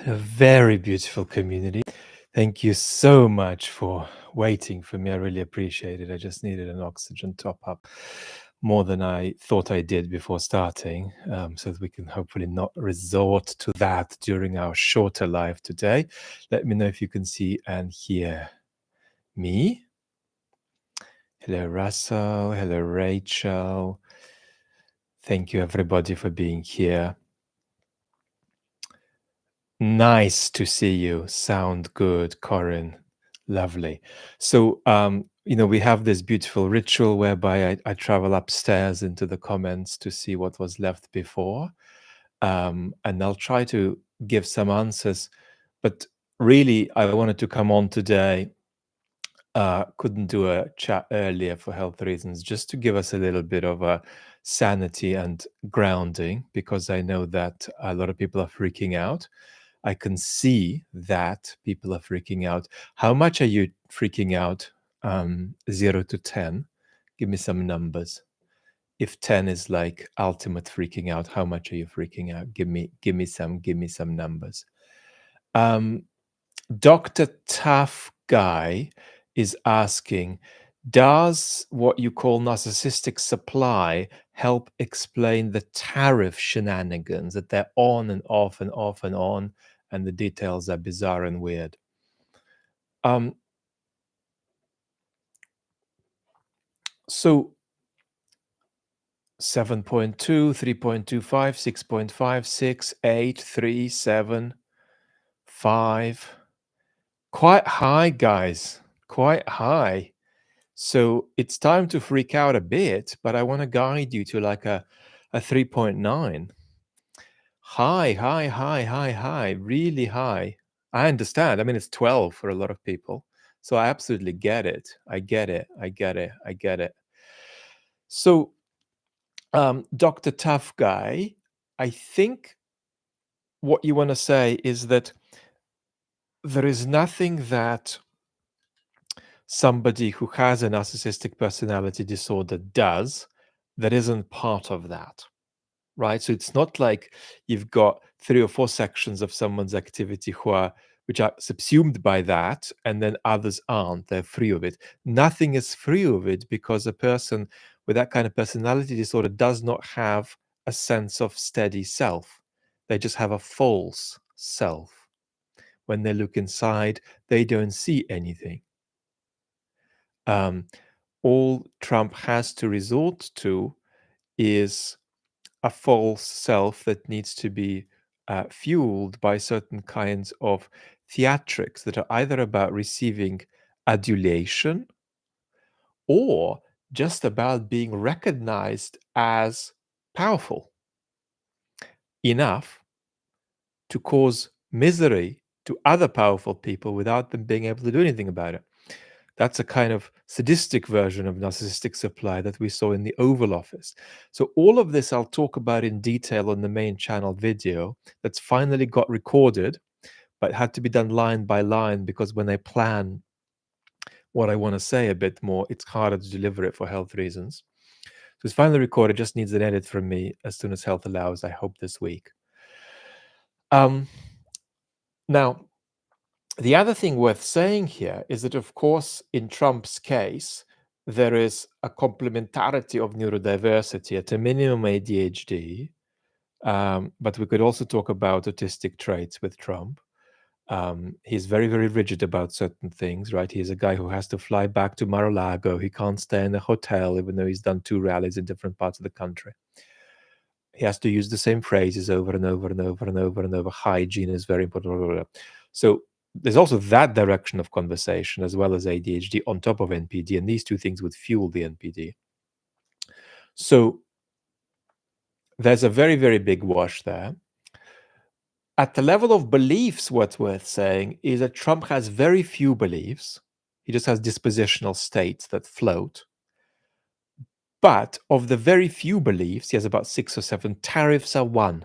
A very beautiful community. Thank you so much for waiting for me. I really appreciate it. I just needed an oxygen top up more than I thought I did before starting, so that we can hopefully not resort to that during our shorter live today. Let me know if you can see and hear me. Hello, Russell. Hello, Rachel. Thank you, everybody, for being here. Nice to see you. Sound good, Corinne. Lovely. So, we have this beautiful ritual whereby I travel upstairs into the comments to see what was left before. And I'll try to give some answers. But really, I wanted to come on today. Couldn't do a chat earlier for health reasons, just to give us a little bit of a sanity and grounding, because I know that a lot of people are freaking out. I can see that people are freaking out. How much are you freaking out? 0 to 10. Give me some numbers. If 10 is like ultimate freaking out, how much are you freaking out? Give me some numbers. Dr. Tough Guy is asking, does what you call narcissistic supply help explain the tariff shenanigans, that they're on and off and off and on, and the details are bizarre and weird? So 7.2, 3.25, 6.5, 6, 8, 3, 7, 5. Quite high, guys. Quite high. So it's time to freak out a bit, but I want to guide you to like a 3.9. High, really high. I understand. I mean, it's 12 for a lot of people. So I absolutely get it. I get it. So, Dr. Tough Guy, I think what you want to say is that there is nothing that somebody who has a narcissistic personality disorder does that isn't part of that, right? So it's not like you've got 3 or 4 sections of someone's activity which are subsumed by that, and then others aren't. They're free of it. Nothing is free of it, because a person with that kind of personality disorder does not have a sense of steady self. They just have a false self. When they look inside, they don't see anything. All Trump has to resort to is a false self that needs to be fueled by certain kinds of theatrics that are either about receiving adulation or just about being recognized as powerful enough to cause misery to other powerful people without them being able to do anything about it. That's a kind of sadistic version of narcissistic supply that we saw in the Oval Office. So all of this I'll talk about in detail on the main channel video that's finally got recorded, but had to be done line by line, because when I plan what I want to say a bit more, it's harder to deliver it for health reasons. So it's finally recorded, just needs an edit from me as soon as health allows, I hope this week. Now, the other thing worth saying here is that, of course, in Trump's case, there is a complementarity of neurodiversity, at a minimum ADHD, but we could also talk about autistic traits with Trump. He's very, very rigid about certain things, right? He's a guy who has to fly back to Mar-a-Lago. He can't stay in a hotel, even though he's done 2 rallies in different parts of the country. He has to use the same phrases over and over and over and over and over. Hygiene is very important. So there's also that direction of conversation, as well as ADHD on top of NPD, and these 2 things would fuel the NPD. So there's a very, very big wash there. At the level of beliefs, what's worth saying is that Trump has very few beliefs. He just has dispositional states that float. But of the very few beliefs, he has about 6 or 7. Tariffs are one.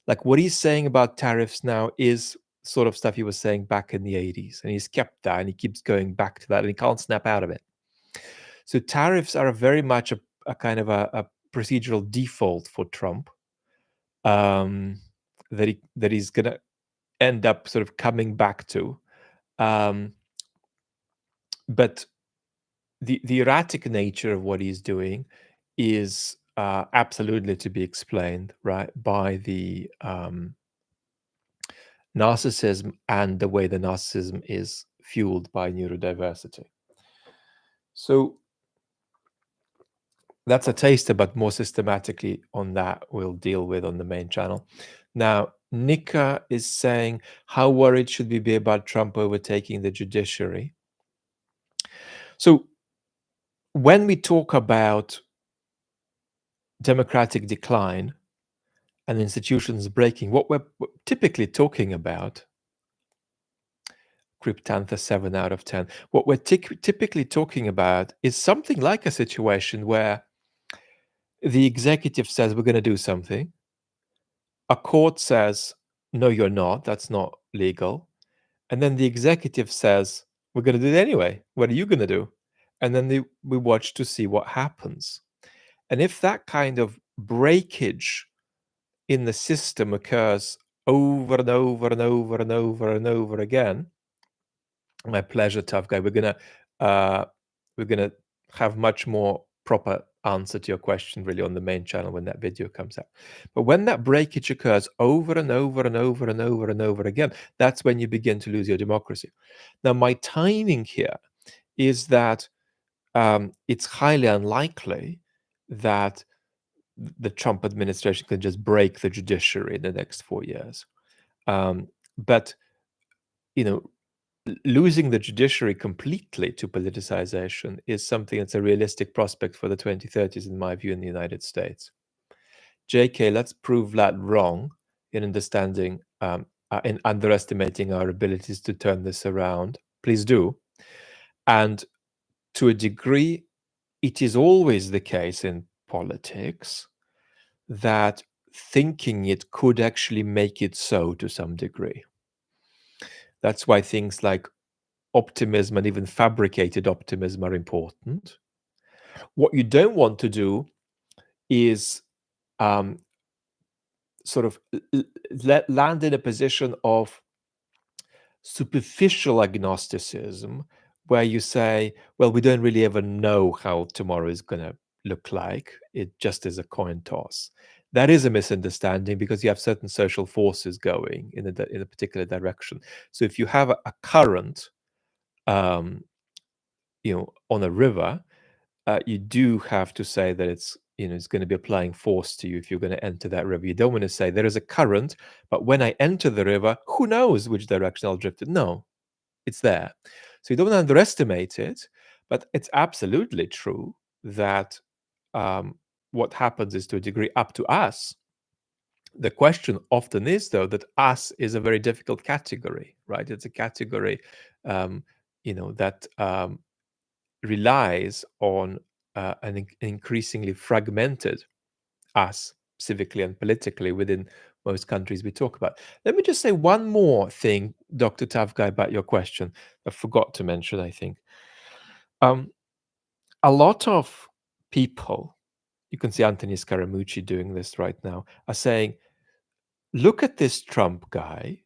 Like, what he's saying about tariffs now is sort of stuff he was saying back in the 80s, and he's kept that, and he keeps going back to that, and he can't snap out of it. So tariffs are very much a kind of a procedural default for Trump, that he's going to end up sort of coming back to. But the erratic nature of what he's doing is absolutely to be explained, right, by the narcissism and the way the narcissism is fueled by neurodiversity. So that's a taster, but more systematically on that we'll deal with on the main channel. Now, Nika is saying, how worried should we be about Trump overtaking the judiciary? So when we talk about democratic decline and institutions breaking, what we're typically talking about, Cryptantha 7 out of 10, what we're typically talking about is something like a situation where the executive says we're going to do something, a court says, no, you're not, that's not legal, and then the executive says, we're going to do it anyway, what are you going to do? And then we watch to see what happens. And if that kind of breakage in the system occurs over and over and over and over and over again, my pleasure, tough guy. We're gonna have much more proper answer to your question really on the main channel when that video comes out. But when that breakage occurs over and over and over and over and over again, that's when you begin to lose your democracy. Now, my timing here is that it's highly unlikely that the Trump administration can just break the judiciary in the next 4 years. But you know, losing the judiciary completely to politicization is something that's a realistic prospect for the 2030s, in my view, in the United States. JK, let's prove Vlad wrong in understanding, in underestimating our abilities to turn this around. Please do. And to a degree, it is always the case in politics that thinking it could actually make it so to some degree. That's why things like optimism and even fabricated optimism are important. What you don't want to do is sort of land in a position of superficial agnosticism where you say, well, we don't really ever know how tomorrow is going to look like. It just is a coin toss. That is a misunderstanding because you have certain social forces going in a particular direction. So if you have a current, on a river, you do have to say that it's going to be applying force to you if you're going to enter that river. You don't want to say there is a current, but when I enter the river, who knows which direction I'll drift it? No, it's there. So you don't underestimate it, but it's absolutely true that what happens is to a degree up to us. The question often is, though, that us is a very difficult category, right? It's a category, that relies on an increasingly fragmented us civically and politically within most countries we talk about. Let me just say one more thing, Dr. Tavgai, about your question. I forgot to mention, I think. A lot of people, you can see Anthony Scaramucci doing this right now, are saying, look at this Trump guy.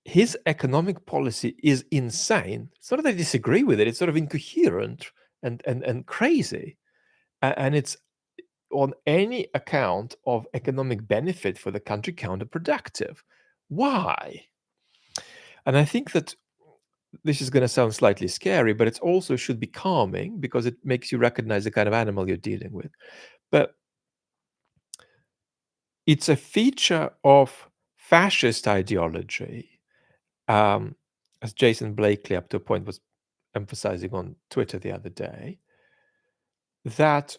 His economic policy is insane. It's not that I disagree with it. It's sort of incoherent and crazy. And it's on any account of economic benefit for the country counterproductive. Why? And I think that this is going to sound slightly scary, but it also should be calming because it makes you recognize the kind of animal you're dealing with. But it's a feature of fascist ideology, as Jason Blakely, up to a point, was emphasizing on Twitter the other day, that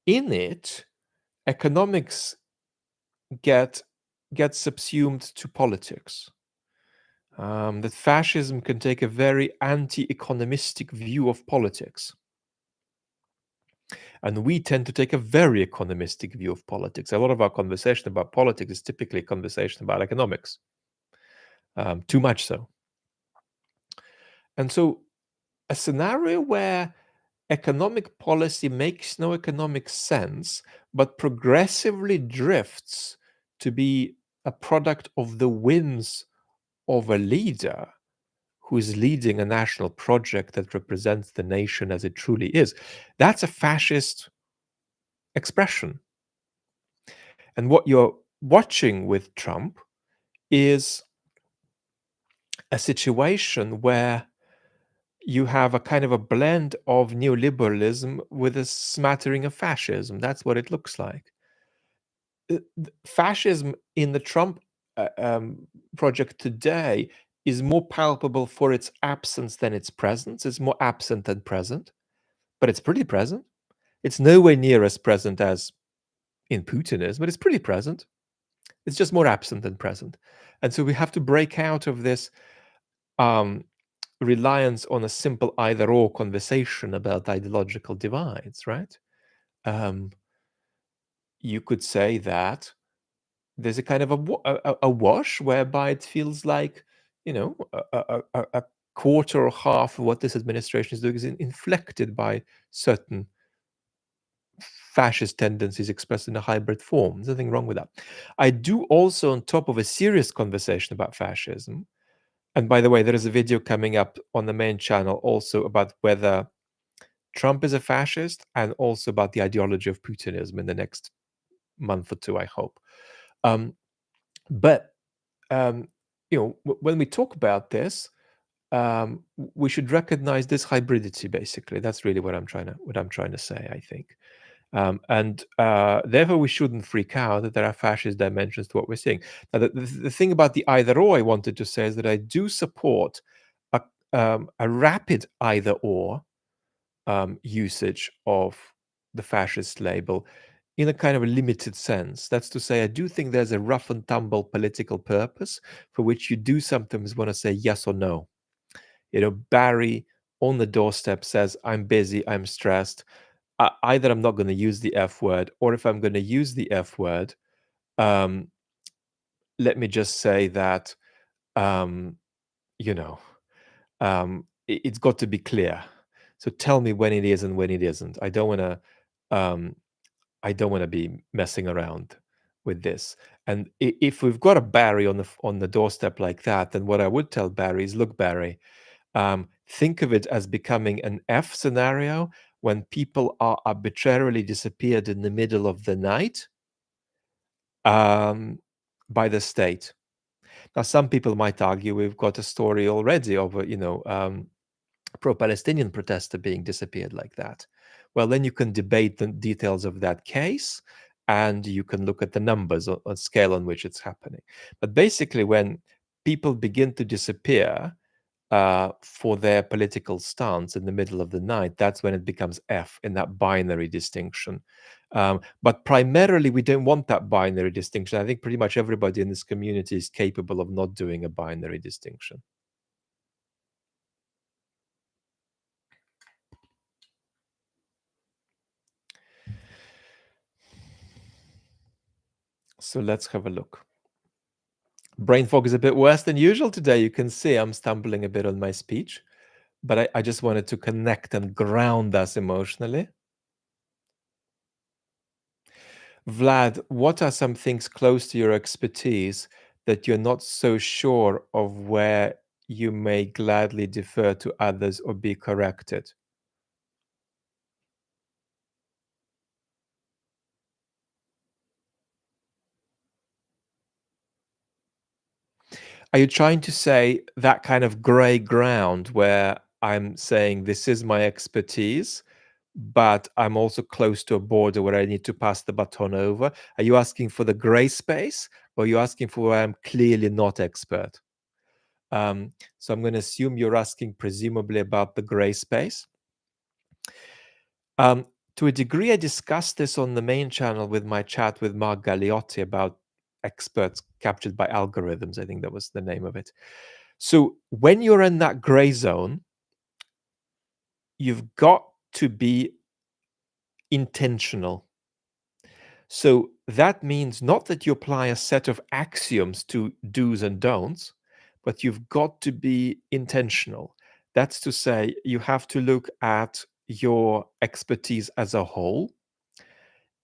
in it, economics get subsumed to politics. That fascism can take a very anti-economistic view of politics. And we tend to take a very economistic view of politics. A lot of our conversation about politics is typically a conversation about economics. Too much so. And so a scenario where economic policy makes no economic sense, but progressively drifts to be a product of the whims of a leader who is leading a national project that represents the nation as it truly is, that's a fascist expression. And what you're watching with Trump is a situation where you have a kind of a blend of neoliberalism with a smattering of fascism. That's what it looks like. Fascism in the Trump project today is more palpable for its absence than its presence. It's more absent than present, but it's pretty present. It's nowhere near as present as in Putinism, but it's pretty present. It's just more absent than present. And so we have to break out of this um, reliance on a simple either or conversation about ideological divides, right? Um, you could say that there's a kind of a wash whereby it feels like, a quarter or half of what this administration is doing is inflected by certain fascist tendencies expressed in a hybrid form. There's nothing wrong with that. I do also, on top of a serious conversation about fascism, and by the way, there is a video coming up on the main channel also about whether Trump is a fascist and also about the ideology of Putinism in the next month or two, I hope. But when we talk about this, we should recognize this hybridity. Basically, that's really what I'm trying to say, I think. And therefore, we shouldn't freak out that there are fascist dimensions to what we're seeing. Now, the thing about the either or I wanted to say is that I do support a rapid either or usage of the fascist label in a kind of a limited sense. That's to say, I do think there's a rough and tumble political purpose for which you do sometimes want to say yes or no. Barry on the doorstep says, I'm busy, I'm stressed. Either I'm not going to use the F word, or if I'm going to use the F word, um, let me just say that, um, you know, it's got to be clear. So tell me when it is and when it isn't. Um, I don't want to be messing around with this. And if we've got a Barry on the doorstep like that, then what I would tell Barry is, look, Barry, think of it as becoming an F scenario when people are arbitrarily disappeared in the middle of the night um, by the state. Now, some people might argue we've got a story already of a pro-Palestinian protester being disappeared like that. Well, then you can debate the details of that case, and you can look at the numbers on scale on which it's happening. But basically, when people begin to disappear for their political stance in the middle of the night, that's when it becomes F in that binary distinction. But primarily, we don't want that binary distinction. I think pretty much everybody in this community is capable of not doing a binary distinction. So let's have a look. Brain fog is a bit worse than usual today. You can see I'm stumbling a bit on my speech, but I just wanted to connect and ground us emotionally. Vlad, what are some things close to your expertise that you're not so sure of where you may gladly defer to others or be corrected? Are you trying to say that kind of gray ground where I'm saying this is my expertise, but I'm also close to a border where I need to pass the baton over? Are you asking for the gray space, or are you asking for where I'm clearly not expert? So I'm going to assume you're asking presumably about the gray space. To a degree, I discussed this on the main channel with my chat with Mark Galliotti about experts captured by algorithms. I think that was the name of it. So when you're in that gray zone, you've got to be intentional. So that means not that you apply a set of axioms to do's and don'ts, but you've got to be intentional. That's to say, you have to look at your expertise as a whole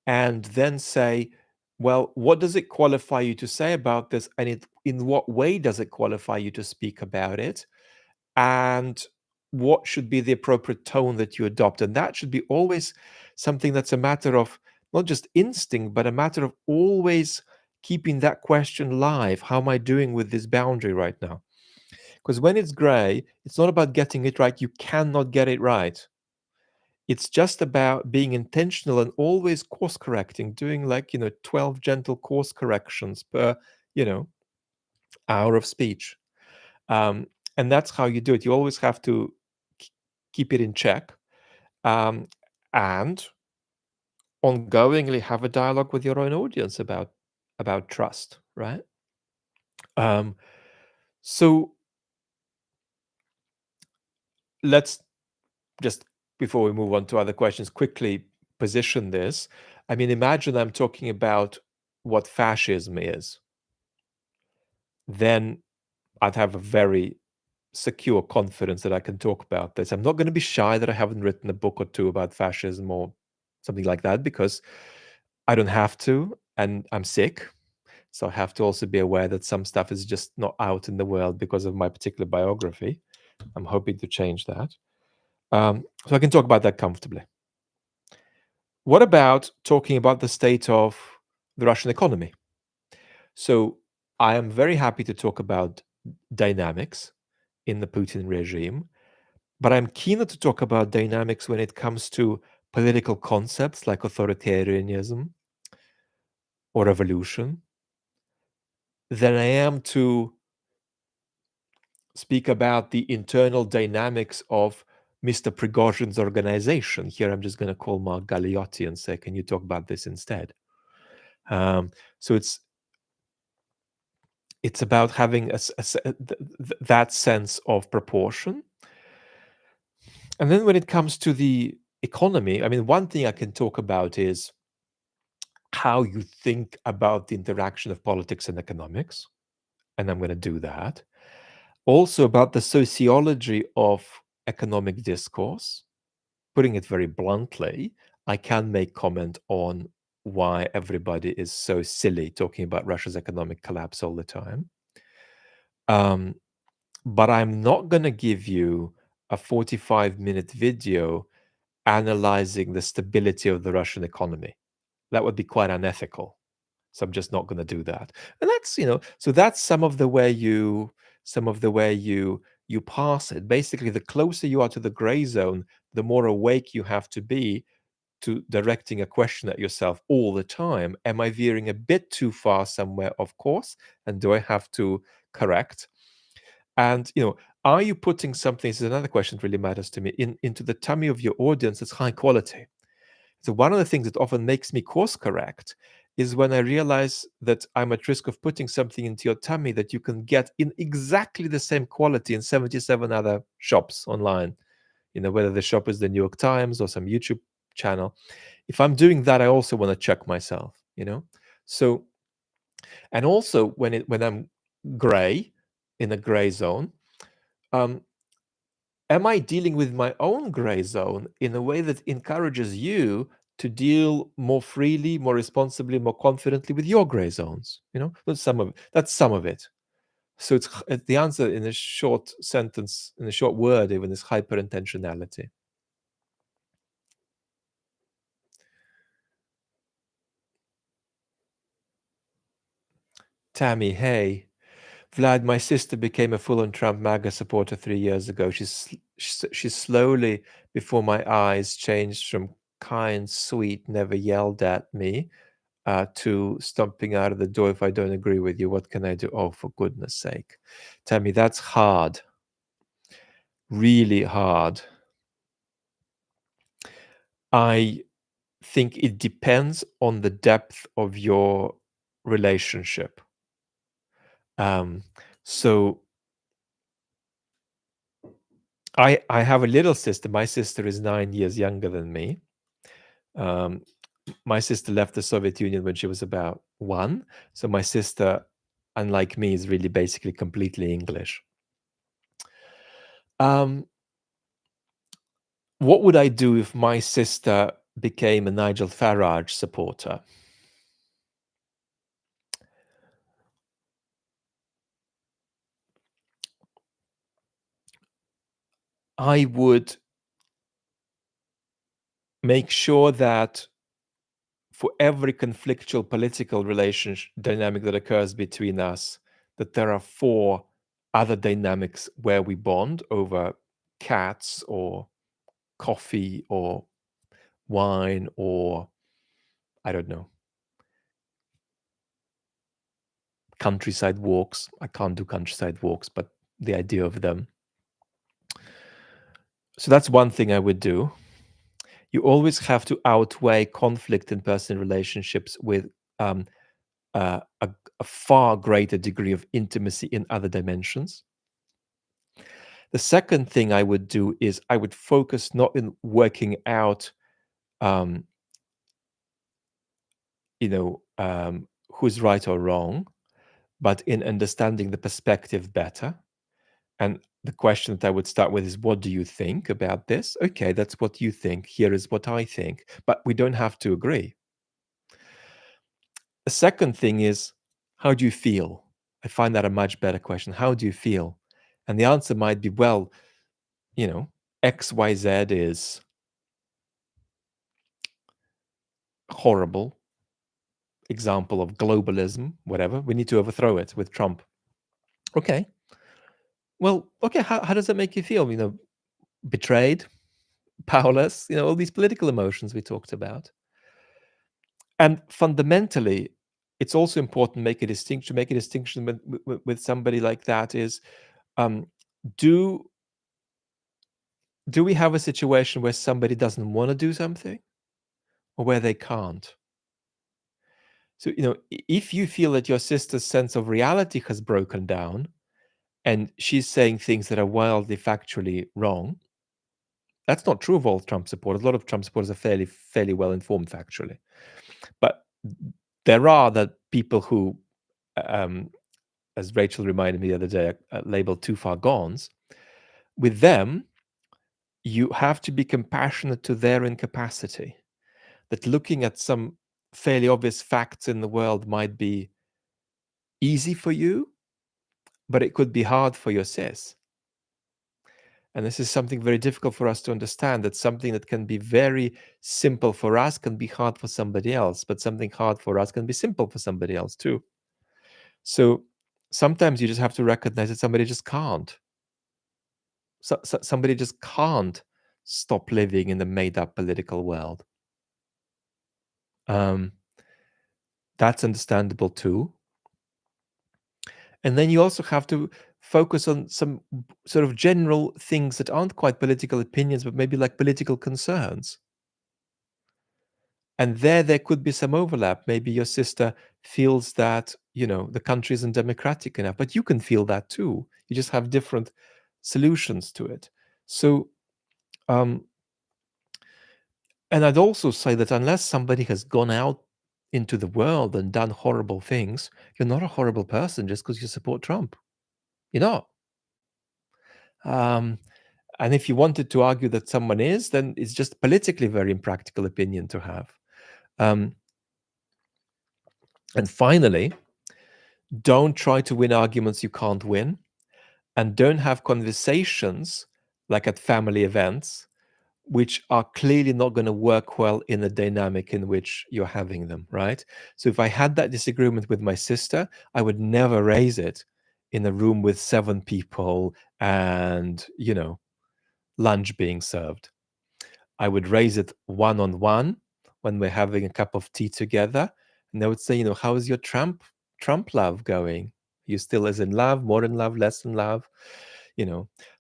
and then say, Well, what does it qualify you to say about this? And in what way does it qualify you to speak about it? And what should be the appropriate tone that you adopt? And that should be always something that's a matter of not just instinct, but a matter of always keeping that question live. How am I doing with this boundary right now? Because when it's gray, it's not about getting it right. You cannot get it right. It's just about being intentional and always course correcting, doing 12 gentle course corrections per, you know, hour of speech. Um, and that's how you do it. You always have to k- keep it in check, um, and ongoingly have a dialogue with your own audience about trust, right? Um, so let's just, before we move on to other questions, quickly position this. I mean, imagine I'm talking about what fascism is. Then I'd have a very secure confidence that I can talk about this. I'm not going to be shy that I haven't written a book or two about fascism or something like that, because I don't have to, and I'm sick. So I have to also be aware that some stuff is just not out in the world because of my particular biography. I'm hoping to change that. So I can talk about that comfortably. What about talking about the state of the Russian economy? So I am very happy to talk about dynamics in the Putin regime, but I'm keener to talk about dynamics when it comes to political concepts like authoritarianism or revolution than I am to speak about the internal dynamics of Mr. Prigozhin's organization. Here, I'm just going to call Mark Galeotti and say, "Can you talk about this instead?" So it's about having that sense of proportion. And then when it comes to the economy, I mean, one thing I can talk about is how you think about the interaction of politics and economics, and I'm going to do that. Also about the sociology of economic discourse. Putting it very bluntly, I can make comment on why everybody is so silly talking about Russia's economic collapse all the time. Um, but I'm not going to give you a 45-minute video analyzing the stability of the Russian economy. That would be quite unethical. So I'm just not going to do that. And that's, so that's some of the way you pass it. Basically, the closer you are to the gray zone, the more awake you have to be to directing a question at yourself all the time. Am I veering a bit too far somewhere, of course? And do I have to correct? And are you putting something, this is another question that really matters to me, into the tummy of your audience that's high quality? So one of the things that often makes me course correct is when I realize that I'm at risk of putting something into your tummy that you can get in exactly the same quality in 77 other shops online, whether the shop is the New York Times or some YouTube channel. If I'm doing that, I also want to check myself. So, and also when I'm gray, in a gray zone, um, am I dealing with my own gray zone in a way that encourages you to deal more freely, more responsibly, more confidently with your gray zones? That's some of it. So it's the answer in a short sentence, in a short word, even is hyper intentionality. Tammy, hey. Vlad, my sister became a full-on Trump MAGA supporter 3 years ago. She's slowly, before my eyes, changed from kind, sweet, never yelled at me, to stomping out of the door if I don't agree with you. What can I do? Oh, for goodness sake. Tammy, that's hard. Really hard. I think it depends on the depth of your relationship. So I have a little sister. My sister is 9 years younger than me. Um, my sister left the Soviet Union when she was about 1. So my sister, unlike me, is really basically completely English. What would I do if my sister became a Nigel Farage supporter? I would make sure that for every conflictual political relationship dynamic that occurs between us, that there are four other dynamics where we bond over cats or coffee or wine or, I don't know, countryside walks. I can't do countryside walks, but the idea of them. So that's one thing I would do. You always have to outweigh conflict in personal relationships with um, a far greater degree of intimacy in other dimensions. The second thing I would do is I would focus not in working out, um, who's right or wrong, but in understanding the perspective better. And the question that I would start with is, what do you think about this? Okay, that's what you think. Here is what I think. But we don't have to agree. The second thing is, how do you feel? I find that a much better question. How do you feel? And the answer might be, well, XYZ is horrible. Example of globalism, whatever. We need to overthrow it with Trump. Okay. Well, okay, how does that make you feel? Betrayed, powerless, all these political emotions we talked about. And fundamentally, it's also important to make a distinction with somebody like that is, um, do we have a situation where somebody doesn't want to do something or where they can't? So, if you feel that your sister's sense of reality has broken down and she's saying things that are wildly factually wrong, that's not true of all Trump supporters. A lot of Trump supporters are fairly well informed factually. But there are the people who, um, as Rachel reminded me the other day, labeled too far gones. With them, you have to be compassionate to their incapacity. That looking at some fairly obvious facts in the world might be easy for you, but it could be hard for your sis. And this is something very difficult for us to understand, that something that can be very simple for us can be hard for somebody else, but something hard for us can be simple for somebody else too. So sometimes you just have to recognize that somebody just can't. Somebody just can't stop living in the made-up political world. That's understandable too. And then you also have to focus on some sort of general things that aren't quite political opinions, but maybe like political concerns. And there could be some overlap. Maybe your sister feels that, the country isn't democratic enough, but you can feel that too. You just have different solutions to it. So, and I'd also say that unless somebody has gone out into the world and done horrible things, you're not a horrible person just because you support Trump. You're not. And if you wanted to argue that someone is, then it's just politically very impractical opinion to have. Um, and finally, don't try to win arguments you can't win, and don't have conversations like at family events, which are clearly not going to work well in the dynamic in which you're having them, right? So if I had that disagreement with my sister, I would never raise it in a room with 7 people and, lunch being served. I would raise it one-on-one when we're having a cup of tea together, and they would say, how is your Trump love going? Are you still as in love, more in love, less in love?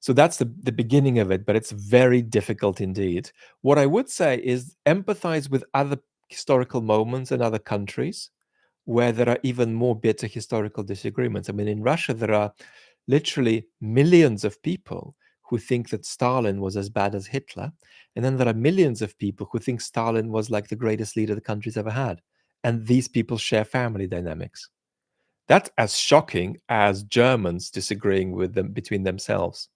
So that's the beginning of it, but it's very difficult indeed. What I would say is empathize with other historical moments in other countries where there are even more bitter historical disagreements. I mean, in Russia, there are literally millions of people who think that Stalin was as bad as Hitler. And then there are millions of people who think Stalin was like the greatest leader the country's ever had. And these people share family dynamics. That's as shocking as Germans disagreeing with them between themselves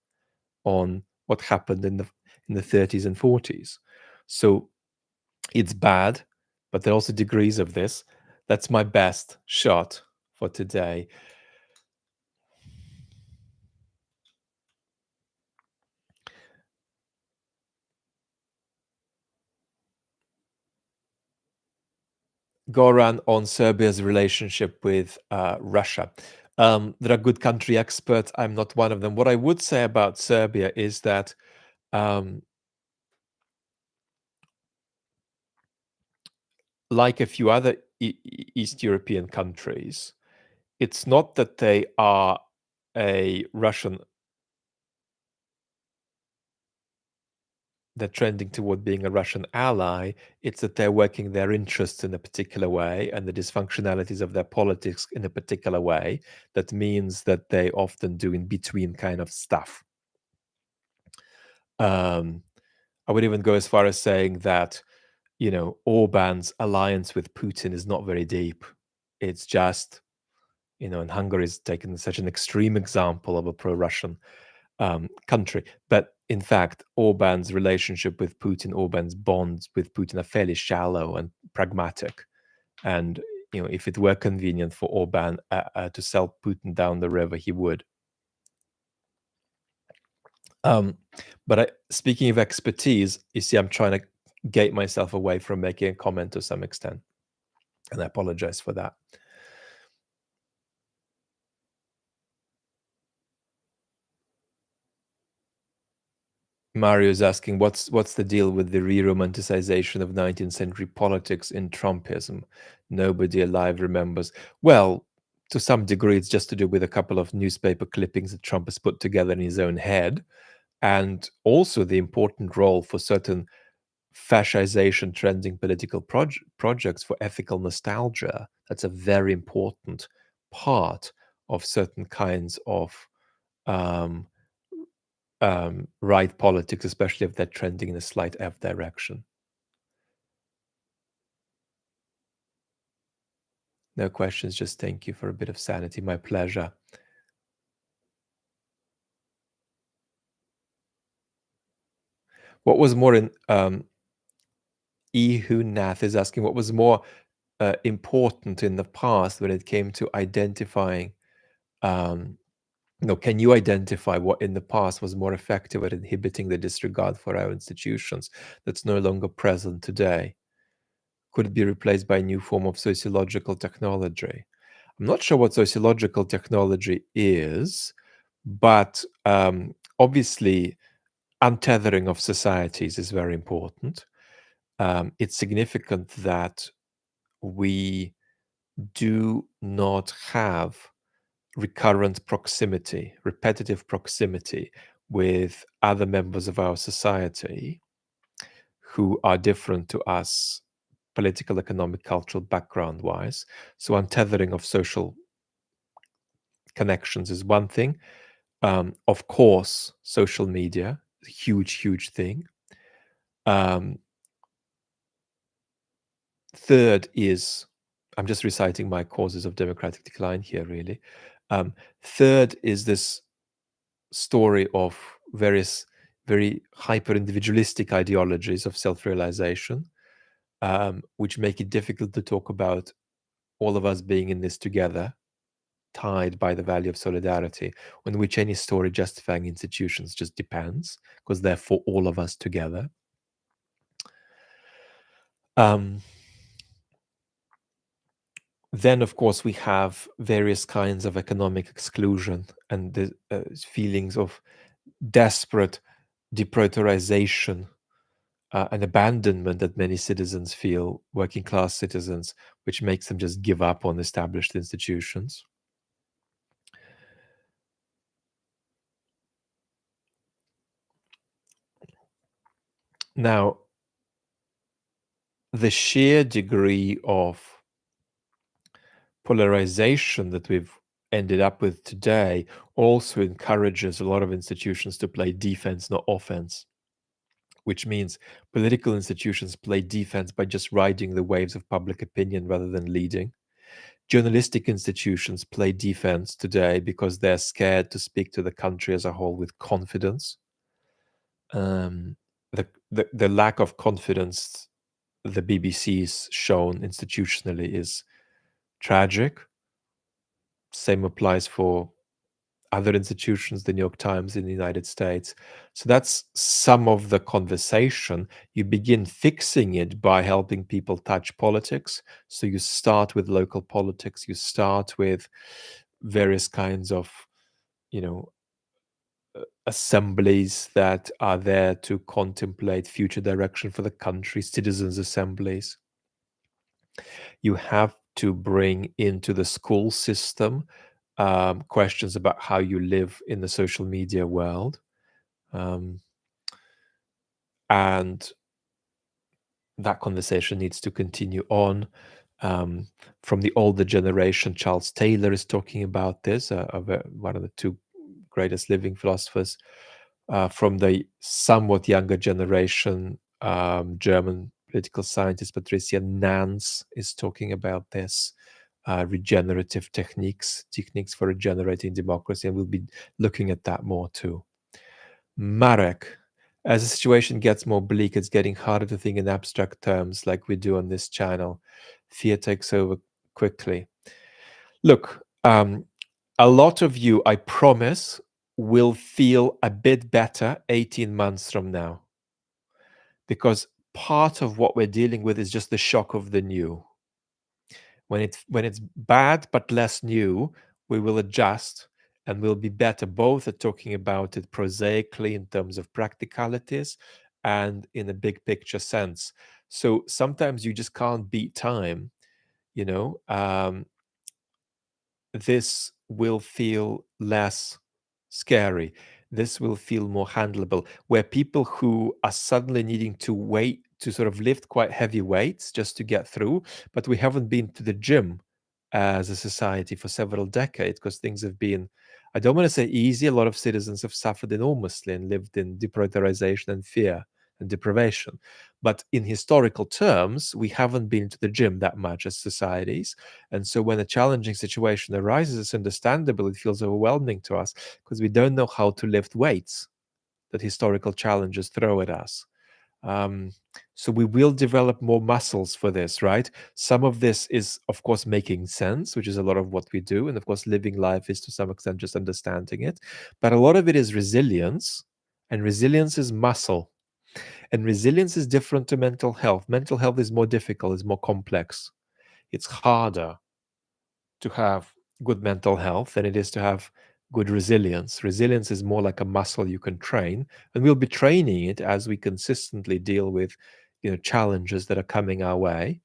on what happened in the 30s and 40s. So it's bad, but there are also degrees of this. That's my best shot for today. Goran, on Serbia's relationship with Russia. There are good country experts. I'm not one of them. What I would say about Serbia is that um, like a few other East European countries, it's not that they are a Russian, they're trending toward being a Russian ally. It's that they're working their interests in a particular way and the dysfunctionalities of their politics in a particular way. That means that they often do in between kind of stuff. Um, I would even go as far as saying that, Orban's alliance with Putin is not very deep. It's just, and Hungary is taken such an extreme example of a pro-Russian country. But in fact, Orban's relationship with Putin, Orban's bonds with Putin are fairly shallow and pragmatic. And if it were convenient for Orban to sell Putin down the river, he would. But speaking of expertise, you see, I'm trying to gate myself away from making a comment to some extent, and I apologize for that. Mario is asking, what's the deal with the re-romanticization of 19th century politics in Trumpism? Nobody alive remembers. Well, to some degree, it's just to do with a couple of newspaper clippings that Trump has put together in his own head, and also the important role for certain fascization trending political projects for ethical nostalgia. That's a very important part of certain kinds of um, right politics, especially if they're trending in a slight F direction. No questions, just thank you for a bit of sanity. My pleasure. What was more in Nath is asking what was more important in the past when it came to identifying can you identify what in the past was more effective at inhibiting the disregard for our institutions that's no longer present today? Could it be replaced by a new form of sociological technology? I'm not sure what sociological technology is, but obviously, untethering of societies is very important. It's significant that we do not have recurrent proximity, repetitive proximity with other members of our society who are different to us, political, economic, cultural background wise. So, untethering of social connections is one thing. Of course, social media, huge, huge thing. Third is, I'm just reciting my causes of democratic decline here, really. Third is this story of various very hyper individualistic ideologies of self realization, which make it difficult to talk about all of us being in this together, tied by the value of solidarity, on which any story justifying institutions just depends, because they're for all of us together. Then, of course, we have various kinds of economic exclusion and the feelings of desperate deprioritization and abandonment that many citizens feel, working class citizens, which makes them just give up on established institutions. Now, the sheer degree of polarization that we've ended up with today also encourages a lot of institutions to play defense, not offense, which means political institutions play defense by just riding the waves of public opinion rather than leading. Journalistic institutions play defense today because they're scared to speak to the country as a whole with confidence. The lack of confidence the BBC's shown institutionally is tragic. Same applies for other institutions, the New York Times in the United States. So that's some of the conversation. You begin fixing it by helping people touch politics. So you start with local politics, you start with various kinds of, you know, assemblies that are there to contemplate future direction for the country, citizens' assemblies. You have to bring into the school system questions about how you live in the social media world. And that conversation needs to continue on. From the older generation, Charles Taylor is talking about this, one of the two greatest living philosophers. From the somewhat younger generation, German political scientist Patricia Nance is talking about this. Regenerative techniques for regenerating democracy, and we'll be looking at that more too. Marek, as the situation gets more bleak, it's getting harder to think in abstract terms like we do on this channel. Fear takes over quickly. Look, a lot of you, I promise, will feel a bit better 18 months from now, because part of what we're dealing with is just the shock of the new. When it's bad but less new, we will adjust and we'll be better both at talking about it prosaically in terms of practicalities and in a big picture sense. So sometimes you just can't beat time, you know. This will feel less scary. This will feel more handleable. Where people who are suddenly needing to wait to sort of lift quite heavy weights just to get through, but we haven't been to the gym as a society for several decades because things have been, I don't want to say easy. A lot of citizens have suffered enormously and lived in deprioritization and fear and deprivation. But in historical terms, we haven't been to the gym that much as societies. And so when a challenging situation arises, it's understandable. It feels overwhelming to us because we don't know how to lift weights that historical challenges throw at us. So we will develop more muscles for this, right? Some of this is, of course, making sense, which is a lot of what we do. And of course, living life is to some extent just understanding it. But a lot of it is resilience, and resilience is muscle. And resilience is different to mental health. Mental health is more difficult, it's more complex. It's harder to have good mental health than it is to have good resilience. Resilience is more like a muscle you can train, and we'll be training it as we consistently deal with, challenges that are coming our way.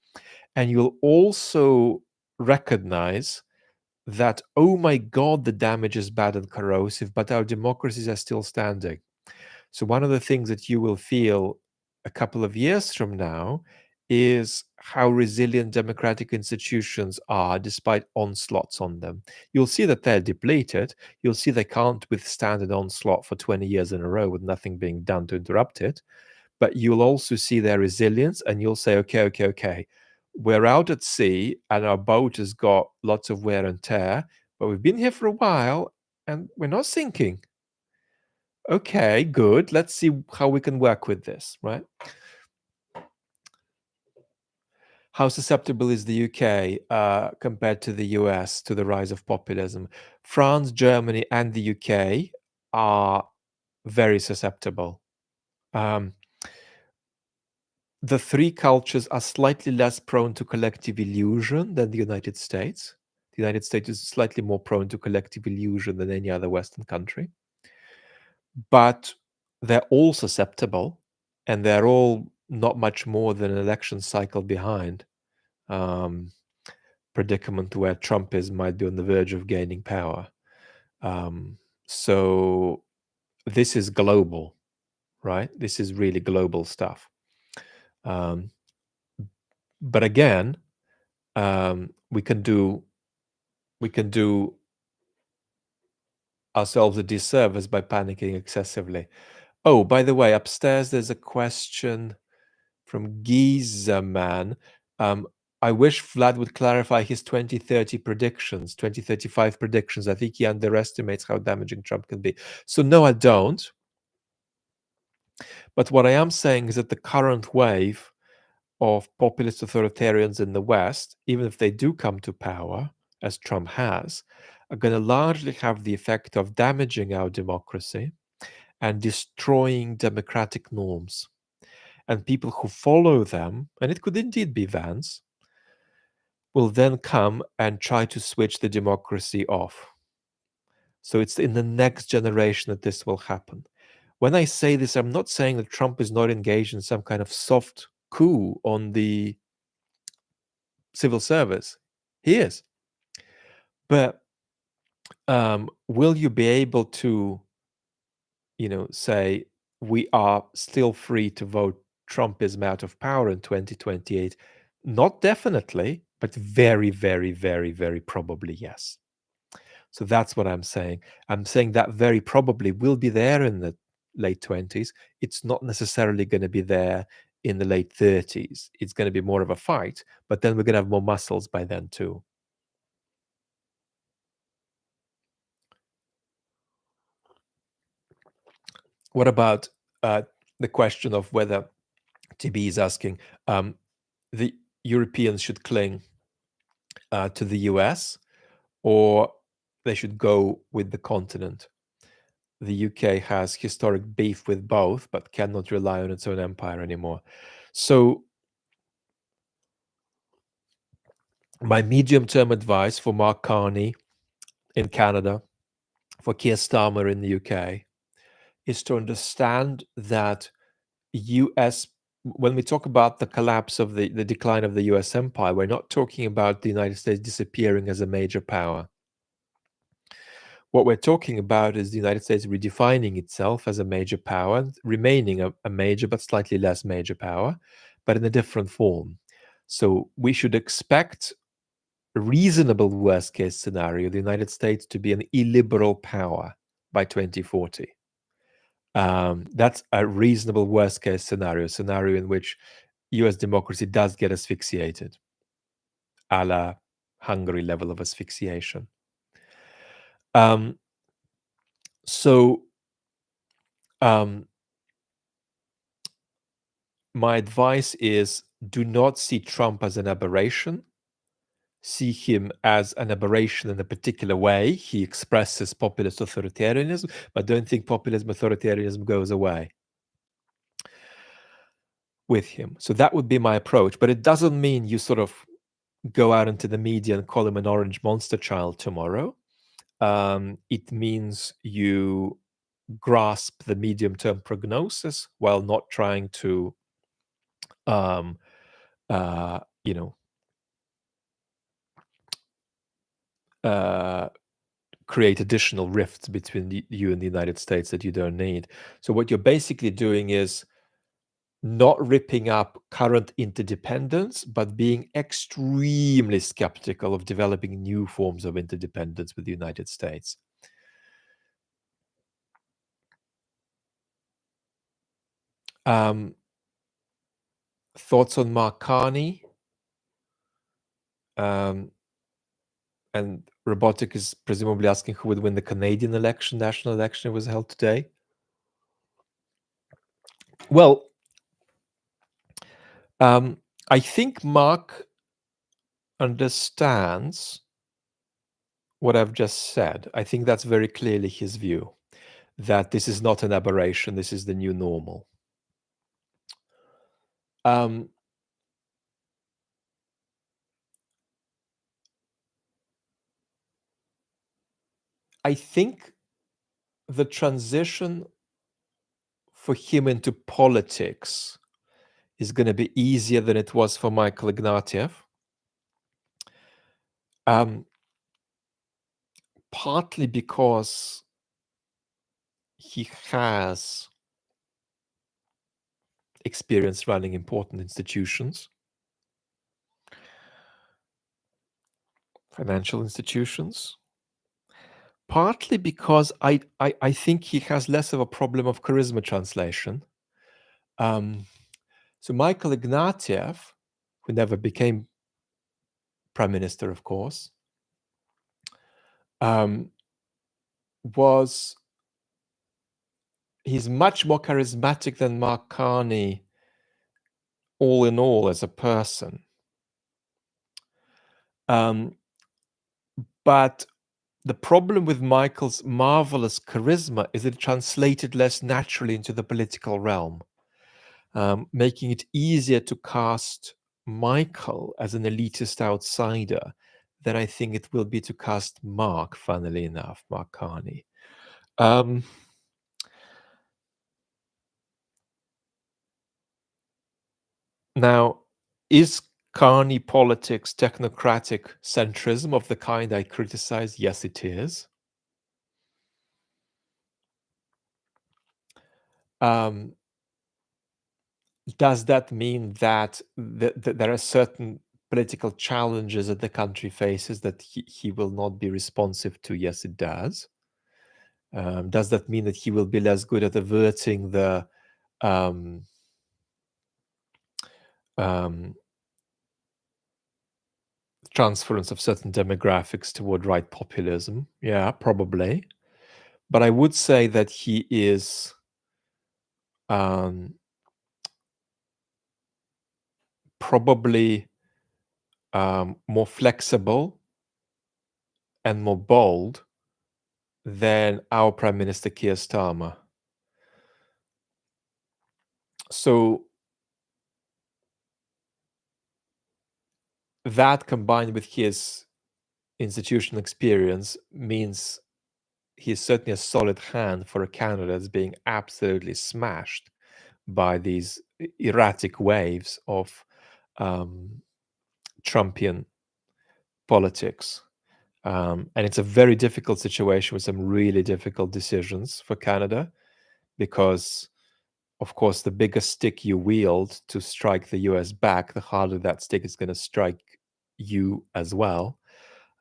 And you'll also recognize that, oh my God, the damage is bad and corrosive, but our democracies are still standing. So one of the things that you will feel a couple of years from now is how resilient democratic institutions are despite onslaughts on them. You'll see that they're depleted. You'll see they can't withstand an onslaught for 20 years in a row with nothing being done to interrupt it. But you'll also see their resilience, and you'll say, okay. We're out at sea and our boat has got lots of wear and tear, but we've been here for a while and we're not sinking. Okay, good. Let's see how we can work with this, right? How susceptible is the UK compared to the US to the rise of populism? France, Germany, and the UK are very susceptible. The three cultures are slightly less prone to collective illusion than the United States. The United States is slightly more prone to collective illusion than any other Western country. But they're all susceptible, and they're all not much more than an election cycle behind. Predicament where Trumpism might be on the verge of gaining power. So this is global, right? This is really global stuff. But again, we can do ourselves a disservice by panicking excessively. Oh, by the way, upstairs there's a question from Giza Man. I wish Vlad would clarify his 2030 predictions, 2035 predictions. I think he underestimates how damaging Trump can be. So no, I don't. But what I am saying is that the current wave of populist authoritarians in the West, even if they do come to power, as Trump has, are going to largely have the effect of damaging our democracy and destroying democratic norms. And people who follow them, and it could indeed be Vance, will then come and try to switch the democracy off. So it's in the next generation that this will happen. When I say this, I'm not saying that Trump is not engaged in some kind of soft coup on the civil service. He is. But will you be able to, say we are still free to vote Trumpism out of power in 2028? Not definitely, but very, very, very, very probably yes. So that's what I'm saying. I'm saying that very probably will be there in the late 20s. It's not necessarily going to be there in the late 30s. It's going to be more of a fight, but then we're going to have more muscles by then too. What about the question of whether TB is asking the Europeans should cling to the US or they should go with the continent? The UK has historic beef with both, but cannot rely on its own empire anymore. So, my medium-term advice for Mark Carney in Canada, for Keir Starmer in the UK, is to understand that US, when we talk about the collapse of the decline of the US empire, we're not talking about the United States disappearing as a major power. What we're talking about is the United States redefining itself as a major power, remaining a major but slightly less major power, but in a different form. So we should expect a reasonable worst case scenario, the United States to be an illiberal power by 2040. That's a reasonable worst case scenario in which US democracy does get asphyxiated, a la Hungary level of asphyxiation. So my advice is do not see Trump as an aberration. See him as an aberration in a particular way. He expresses populist authoritarianism, but don't think populism authoritarianism goes away with him. So that would be my approach. But it doesn't mean you sort of go out into the media and call him an orange monster child tomorrow. It means you grasp the medium-term prognosis while not trying to, you know, create additional rifts between you and the United States that you don't need. So what you're basically doing is not ripping up current interdependence, but being extremely skeptical of developing new forms of interdependence with the United States. Thoughts on Mark Carney? And Robotic is presumably asking who would win the Canadian election, national election was held today. Well, I think Mark understands what I've just said. I think that's very clearly his view, that this is not an aberration, this is the new normal. I think the transition for him into politics is going to be easier than it was for Michael Ignatieff. Partly because he has experience running important institutions, financial institutions. Partly because I think he has less of a problem of charisma translation. So Michael Ignatieff, who never became prime minister, of course, he's much more charismatic than Mark Carney, all in all, as a person. But The problem with Michael's marvelous charisma is it translated less naturally into the political realm, making it easier to cast Michael as an elitist outsider than I think it will be to cast Mark, funnily enough, Mark Carney. Um, Now, is Carney politics technocratic centrism of the kind I criticize? Yes, it is. Um, does that mean that there are certain political challenges that the country faces that he will not be responsive to? Yes, it does. Does that mean that he will be less good at averting the um, um, transference of certain demographics toward right populism? Yeah, probably. But I would say that he is probably more flexible and more bold than our Prime Minister Keir Starmer. So that combined with his institutional experience means he's certainly a solid hand for a candidate that's being absolutely smashed by these erratic waves of Trumpian politics. And it's a very difficult situation with some really difficult decisions for Canada because, of course, the bigger stick you wield to strike the US back, the harder that stick is going to strike you as well.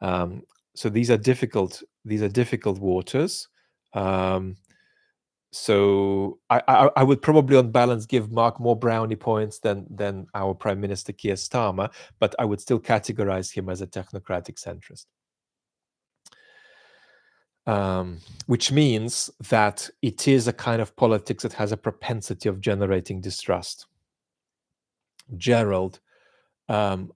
So these are difficult. These are difficult waters. So I would probably, on balance, give Mark more brownie points than our Prime Minister Keir Starmer, but I would still categorize him as a technocratic centrist. Which means that it is a kind of politics that has a propensity of generating distrust. Gerald, um,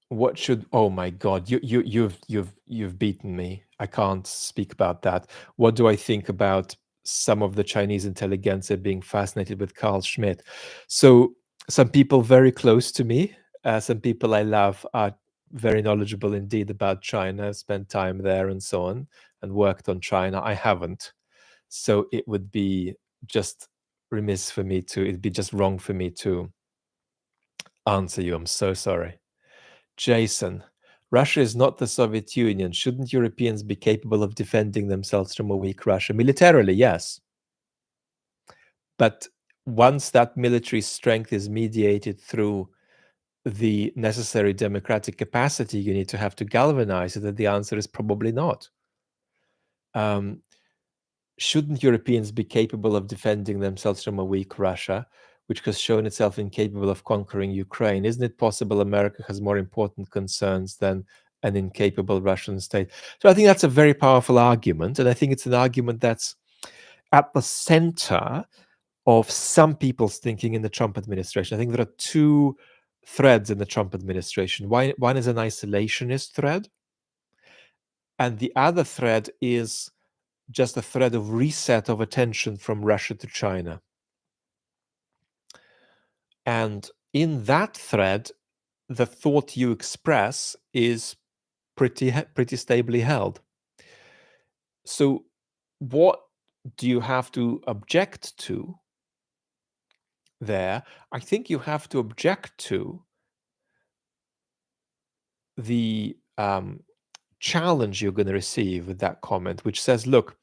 what should? Oh my God, you've beaten me. I can't speak about that. What do I think about some of the Chinese intelligentsia being fascinated with Carl Schmitt? So some people very close to me, some people I love, are very knowledgeable indeed about China, spent time there and so on, and worked on China. I haven't, so it would be just remiss for me to. It'd be just wrong for me to answer you. I'm so sorry. Jason, Russia is not the Soviet Union. Shouldn't Europeans be capable of defending themselves from a weak Russia? Militarily, yes. But once that military strength is mediated through the necessary democratic capacity you need to have to galvanize it, the answer is probably not. Shouldn't Europeans be capable of defending themselves from a weak Russia, which has shown itself incapable of conquering Ukraine? Isn't it possible America has more important concerns than an incapable Russian state? So I think that's a very powerful argument. And I think it's an argument that's at the center of some people's thinking in the Trump administration. I think there are two threads in the Trump administration. One is an isolationist thread, and the other thread is just a thread of reset of attention from Russia to China. And in that thread, the thought you express is pretty stably held. So what do you have to object to there? I think you have to object to the challenge you're going to receive with that comment, which says, look,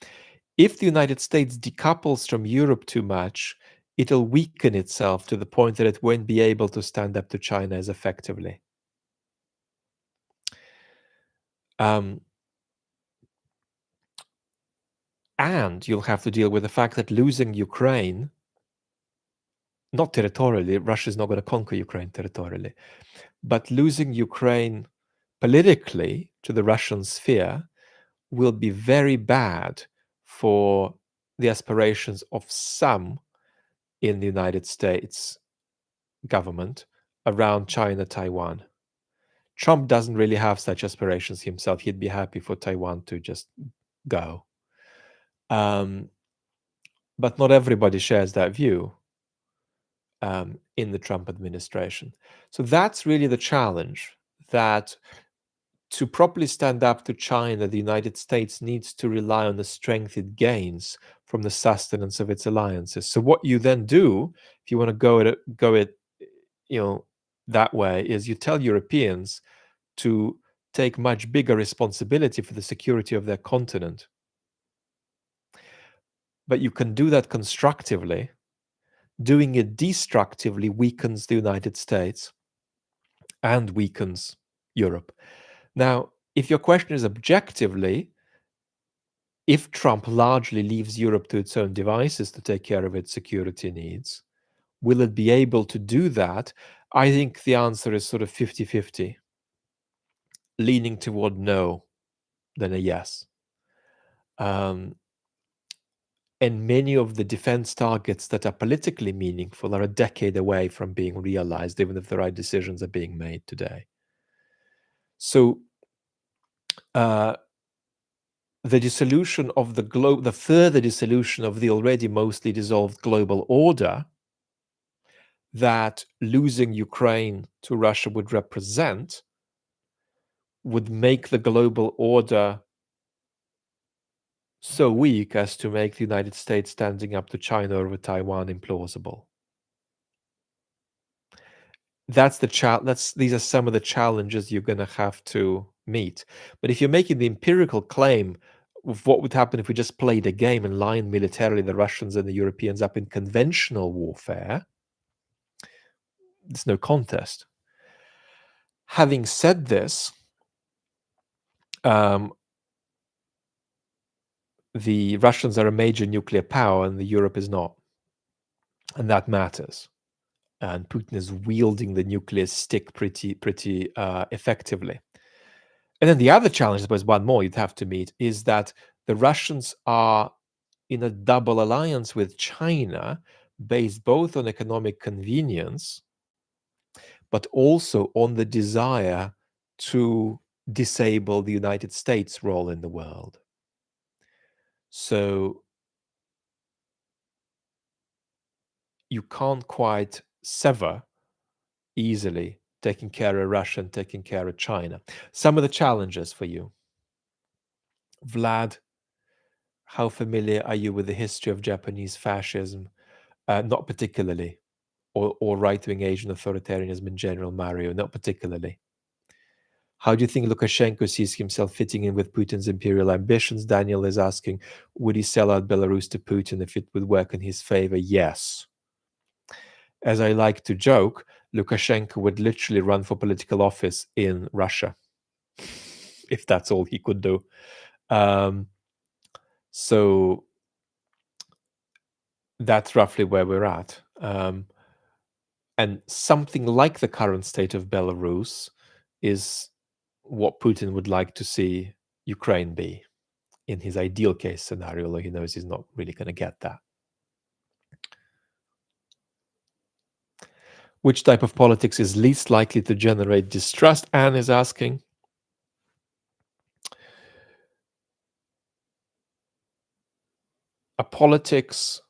if the United States decouples from Europe too much, it'll weaken itself to the point that it won't be able to stand up to China as effectively. And you'll have to deal with the fact that losing Ukraine, not territorially, Russia's not going to conquer Ukraine territorially, but losing Ukraine politically to the Russian sphere will be very bad for the aspirations of some in the United States government around China, Taiwan. Trump doesn't really have such aspirations himself. He'd be happy for Taiwan to just go. But not everybody shares that view in the Trump administration. So that's really the challenge, that to properly stand up to China, the United States needs to rely on the strength it gains from the sustenance of its alliances. So what you then do, if you want to go it, that way, is you tell Europeans to take much bigger responsibility for the security of their continent. But you can do that constructively. Doing it destructively weakens the United States and weakens Europe. Now, if your question is objectively, if Trump largely leaves Europe to its own devices to take care of its security needs, will it be able to do that? I think the answer is sort of 50-50, leaning toward no than a yes. And many of the defense targets that are politically meaningful are a decade away from being realized, even if the right decisions are being made today. So the dissolution of the further dissolution of the already mostly dissolved global order that losing Ukraine to Russia would represent would make the global order so weak as to make the United States standing up to China over Taiwan implausible. These are some of the challenges you're going to have to meet. But if you're making the empirical claim of what would happen if we just played a game and lined militarily the Russians and the Europeans up in conventional warfare, there's no contest. Having said this, the Russians are a major nuclear power and the Europe is not. And that matters. And Putin is wielding the nuclear stick pretty effectively. And then the other challenge, I suppose, one more you'd have to meet, is that the Russians are in a double alliance with China based both on economic convenience, but also on the desire to disable the United States' role in the world. So you can't quite sever easily taking care of Russia and taking care of China. Some of the challenges for you. Vlad, how familiar are you with the history of Japanese fascism? Not particularly. Or right-wing Asian authoritarianism in general, Mario? Not particularly. How do you think Lukashenko sees himself fitting in with Putin's imperial ambitions? Daniel is asking, would he sell out Belarus to Putin if it would work in his favor? Yes. As I like to joke, Lukashenko would literally run for political office in Russia if that's all he could do. So that's roughly where we're at. And something like the current state of Belarus is what Putin would like to see Ukraine be in his ideal case scenario, although he knows he's not really going to get that. Which type of politics is least likely to generate distrust? Anne is asking. A politics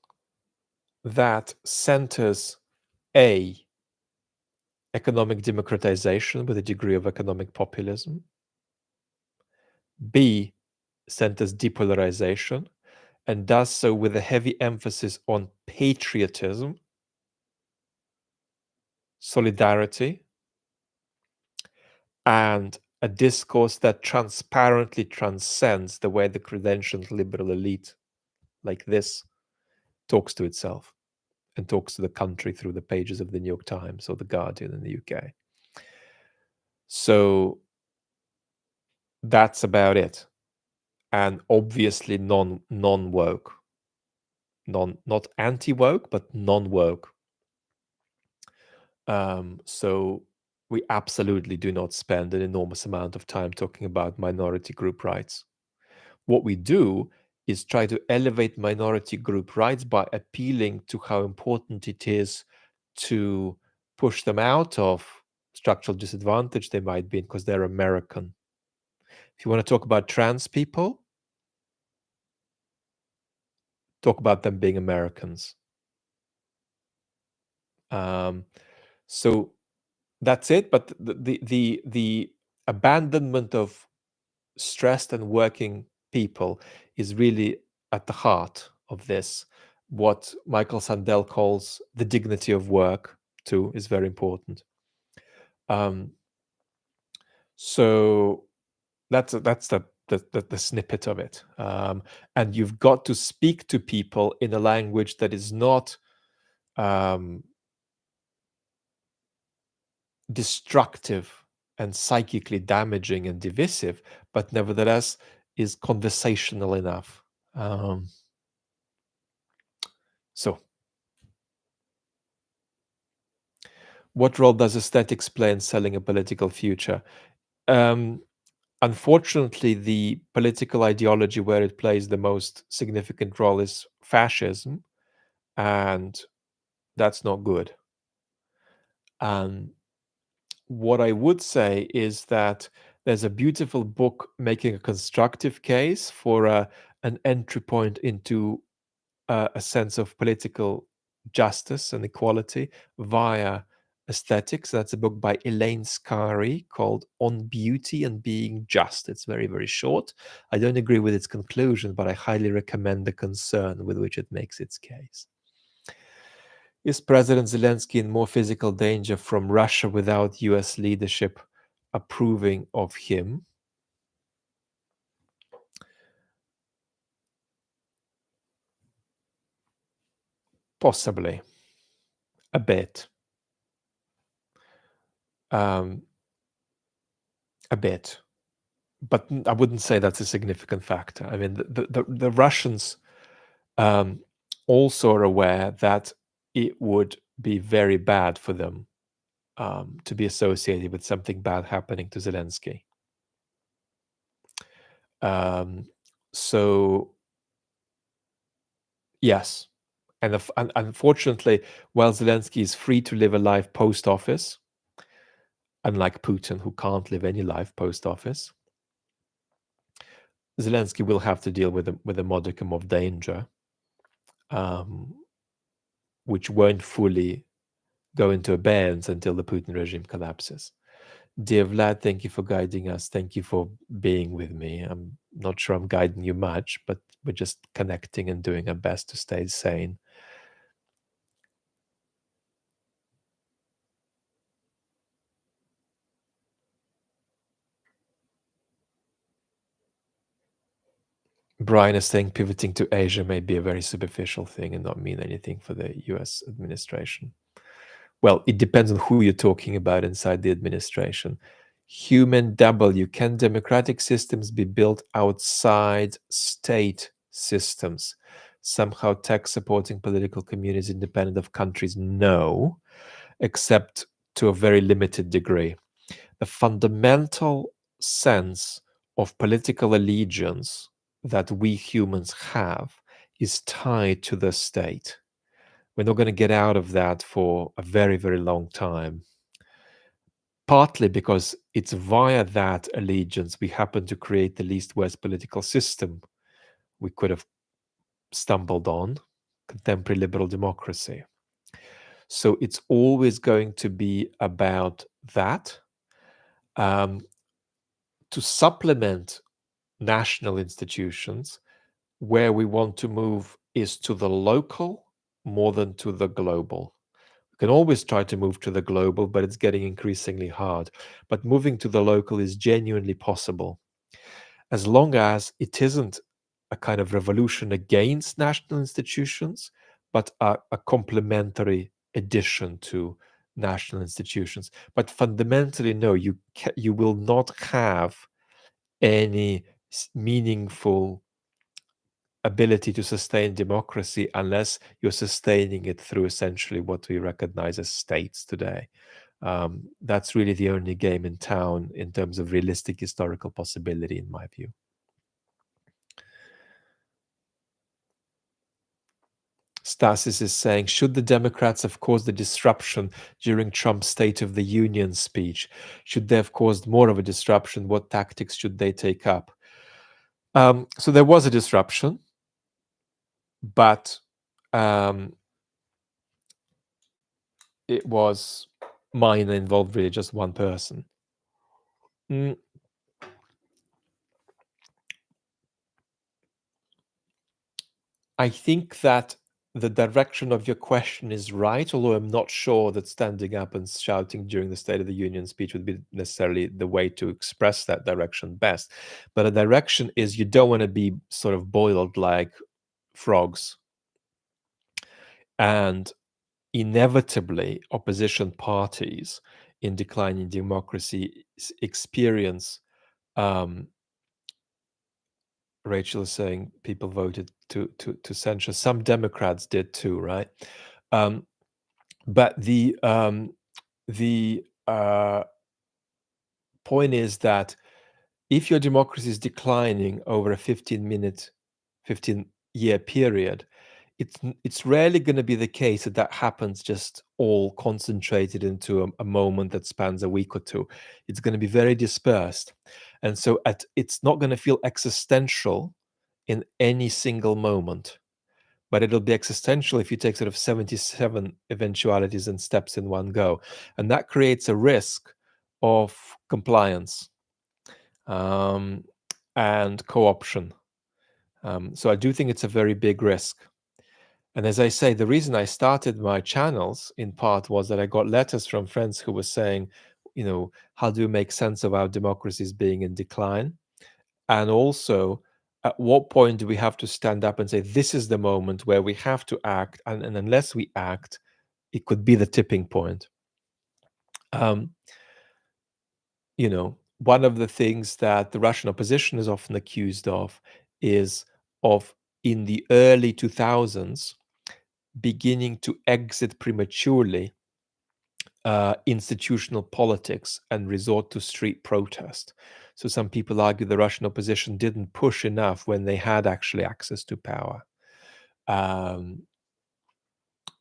that centers A, economic democratization with a degree of economic populism, B, centers depolarization, and does so with a heavy emphasis on patriotism, solidarity, and a discourse that transparently transcends the way the credentialed liberal elite like this talks to itself and talks to the country through the pages of the New York Times or the Guardian in the UK. So that's about it. And obviously non-woke. Not anti-woke, but non-woke. So we absolutely do not spend an enormous amount of time talking about minority group rights. What we do is try to elevate minority group rights by appealing to how important it is to push them out of structural disadvantage they might be in because they're American. If you want to talk about trans people, talk about them being Americans. So that's it. But the abandonment of stressed and working people is really at the heart of this. What Michael Sandel calls the dignity of work, too, is very important. So that's the snippet of it. And you've got to speak to people in a language that is not destructive and psychically damaging and divisive, but nevertheless is conversational enough. So, what role does aesthetics play in selling a political future? Unfortunately, the political ideology where it plays the most significant role is fascism, and that's not good. What I would say is that there's a beautiful book making a constructive case for an entry point into a sense of political justice and equality via aesthetics. That's a book by Elaine Scarry called On Beauty and Being Just. It's very, very short. I don't agree with its conclusion, but I highly recommend the concern with which it makes its case. Is President Zelensky in more physical danger from Russia without US leadership approving of him? Possibly. A bit. A bit. But I wouldn't say that's a significant factor. I mean, the Russians also are aware that it would be very bad for them to be associated with something bad happening to Zelensky. So, yes. And unfortunately, while Zelensky is free to live a life post office, unlike Putin, who can't live any life post office, Zelensky will have to deal with a modicum of danger, which won't fully go into abeyance until the Putin regime collapses. Dear Vlad, thank you for guiding us. Thank you for being with me. I'm not sure I'm guiding you much, but we're just connecting and doing our best to stay sane. Brian is saying pivoting to Asia may be a very superficial thing and not mean anything for the US administration. Well, it depends on who you're talking about inside the administration. Human W, can democratic systems be built outside state systems? Somehow tech supporting political communities independent of countries? No, except to a very limited degree. The fundamental sense of political allegiance that we humans have is tied to the state. We're not going to get out of that for a very, very long time. Partly because it's via that allegiance we happen to create the least worst political system we could have stumbled on, contemporary liberal democracy. So it's always going to be about that. To supplement national institutions, where we want to move is to the local more than to the global. We can always try to move to the global, but it's getting increasingly hard. But moving to the local is genuinely possible, as long as it isn't a kind of revolution against national institutions, but a complementary addition to national institutions. But fundamentally, no, you will not have any meaningful ability to sustain democracy unless you're sustaining it through essentially what we recognize as states today. That's really the only game in town in terms of realistic historical possibility, in my view. Stasis is saying, should the Democrats have caused the disruption during Trump's State of the Union speech? Should they have caused more of a disruption? What tactics should they take up? So there was a disruption, but it was minor, involved really just one person. I think that the direction of your question is right, although I'm not sure that standing up and shouting during the State of the Union speech would be necessarily the way to express that direction best. But a direction is you don't want to be sort of boiled like frogs. And inevitably, opposition parties in declining democracy experience. Rachel is saying people voted to censure. Some Democrats did too, right? But the point is that if your democracy is declining over a 15-year period, it's rarely going to be the case that that happens just all concentrated into a moment that spans a week or two. It's going to be very dispersed, and so it's not going to feel existential in any single moment, but it'll be existential if you take sort of 77 eventualities and steps in one go, and that creates a risk of compliance and co-option. So I do think it's a very big risk. And as I say, the reason I started my channels in part was that I got letters from friends who were saying, how do you make sense of our democracies being in decline? And also, at what point do we have to stand up and say, this is the moment where we have to act, and unless we act, it could be the tipping point. One of the things that the Russian opposition is often accused of is of, in the early 2000s, beginning to exit prematurely institutional politics and resort to street protest. So some people argue the Russian opposition didn't push enough when they had actually access to power.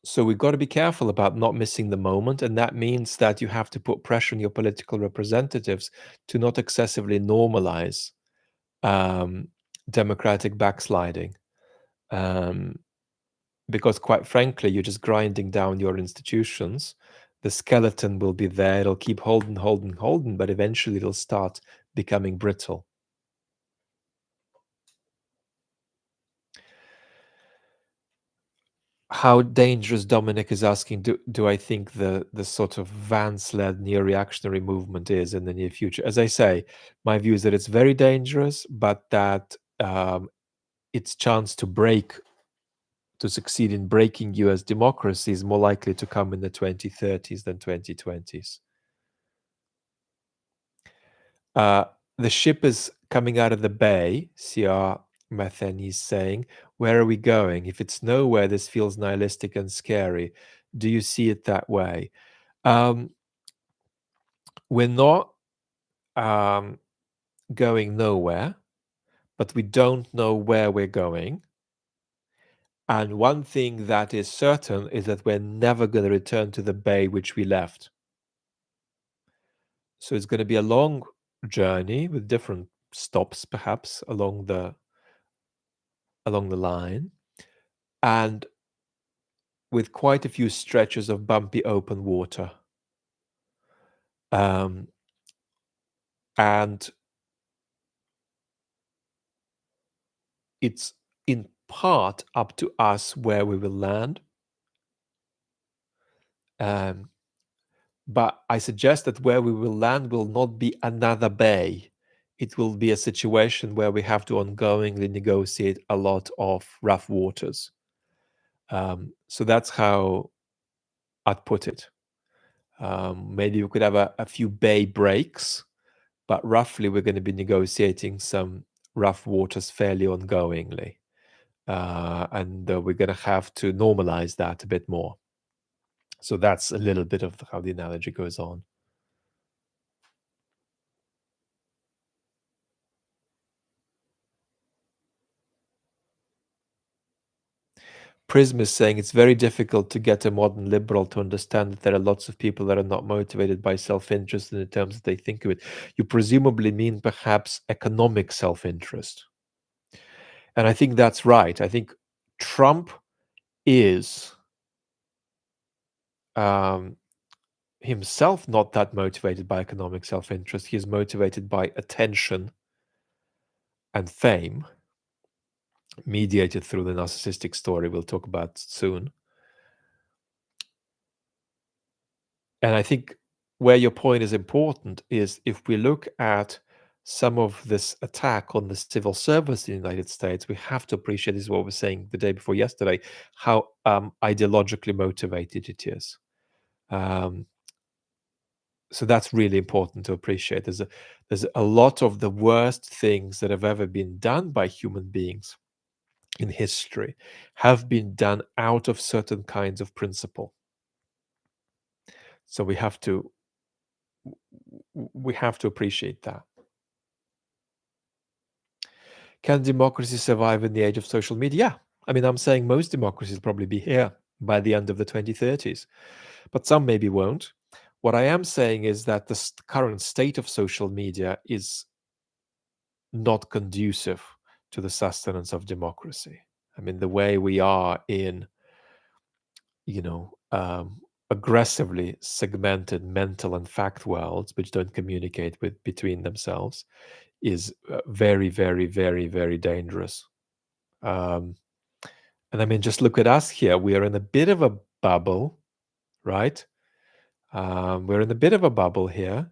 So we've got to be careful about not missing the moment, and that means that you have to put pressure on your political representatives to not excessively normalize democratic backsliding. Because quite frankly, you're just grinding down your institutions. The skeleton will be there. It'll keep holding, but eventually it'll start becoming brittle. How dangerous, Dominic is asking, do I think the sort of Vance-led neo-reactionary movement is in the near future? As I say, my view is that it's very dangerous, but that its chance to succeed in breaking US democracy is more likely to come in the 2030s than 2020s. The ship is coming out of the bay, CR Matheny is saying. Where are we going? If it's nowhere, this feels nihilistic and scary. Do you see it that way? We're not going nowhere, but we don't know where we're going. And one thing that is certain is that we're never going to return to the bay which we left. So it's going to be a long journey with different stops, perhaps along the line, and with quite a few stretches of bumpy open water. And it's in part up to us where we will land. But I suggest that where we will land will not be another bay. It will be a situation where we have to ongoingly negotiate a lot of rough waters. So that's how I'd put it. Maybe we could have a few bay breaks, but roughly we're going to be negotiating some rough waters fairly ongoingly. And we're going to have to normalize that a bit more. So that's a little bit of how the analogy goes on. Prism is saying it's very difficult to get a modern liberal to understand that there are lots of people that are not motivated by self-interest in the terms that they think of it. You presumably mean perhaps economic self-interest. And I think that's right. I think Trump is um, himself not that motivated by economic self-interest. He is motivated by attention and fame, mediated through the narcissistic story we'll talk about soon. And I think where your point is important is if we look at some of this attack on the civil service in the United States, we have to appreciate, this is what we were saying the day before yesterday, how ideologically motivated it is. So that's really important to appreciate. There's a lot of the worst things that have ever been done by human beings in history have been done out of certain kinds of principle. So we have to appreciate that. Can democracy survive in the age of social media? Yeah. I mean, I'm saying most democracies will probably be here by the end of the 2030s, but some maybe won't. What I am saying is that the current state of social media is not conducive to the sustenance of democracy. I mean, the way we are in, aggressively segmented mental and fact worlds, which don't communicate between themselves, is very, very, very, very dangerous. And I mean, just look at us here. We are in a bit of a bubble, right? We're in a bit of a bubble here.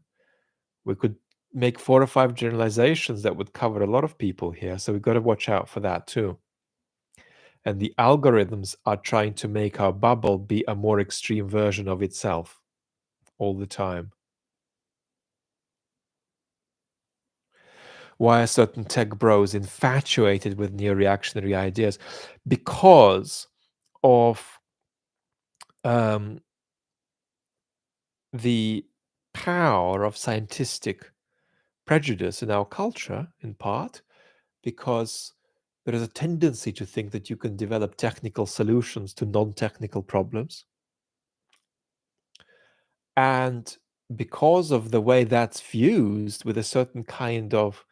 We could make 4 or 5 generalizations that would cover a lot of people here. So we've got to watch out for that too. And the algorithms are trying to make our bubble be a more extreme version of itself all the time. Why are certain tech bros infatuated with neo-reactionary ideas? Because of the power of scientific prejudice in our culture, in part, because there is a tendency to think that you can develop technical solutions to non-technical problems. And because of the way that's fused with a certain kind of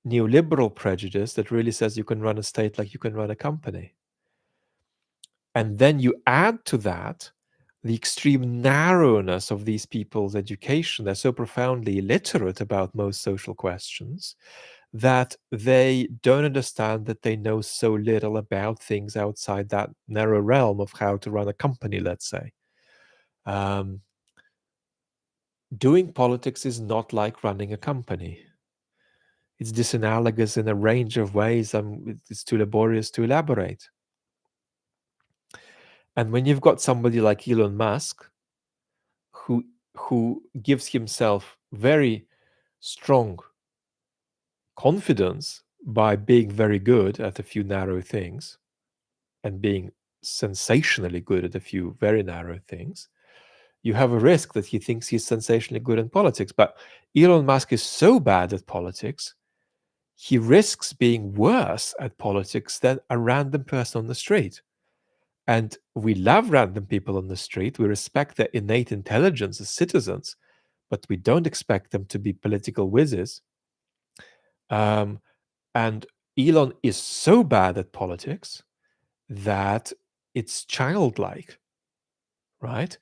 neoliberal prejudice that really says you can run a state like you can run a company. And then you add to that the extreme narrowness of these people's education. They're so profoundly illiterate about most social questions that they don't understand that they know so little about things outside that narrow realm of how to run a company, let's say. Doing politics is not like running a company. It's disanalogous in a range of ways. It's too laborious to elaborate. And when you've got somebody like Elon Musk, who gives himself very strong confidence by being very good at a few narrow things and being sensationally good at a few very narrow things, you have a risk that he thinks he's sensationally good in politics. But Elon Musk is so bad at politics, he risks being worse at politics than a random person on the street. And we love random people on the street. We respect their innate intelligence as citizens, but we don't expect them to be political whizzes. And Elon is so bad at politics that it's childlike, right?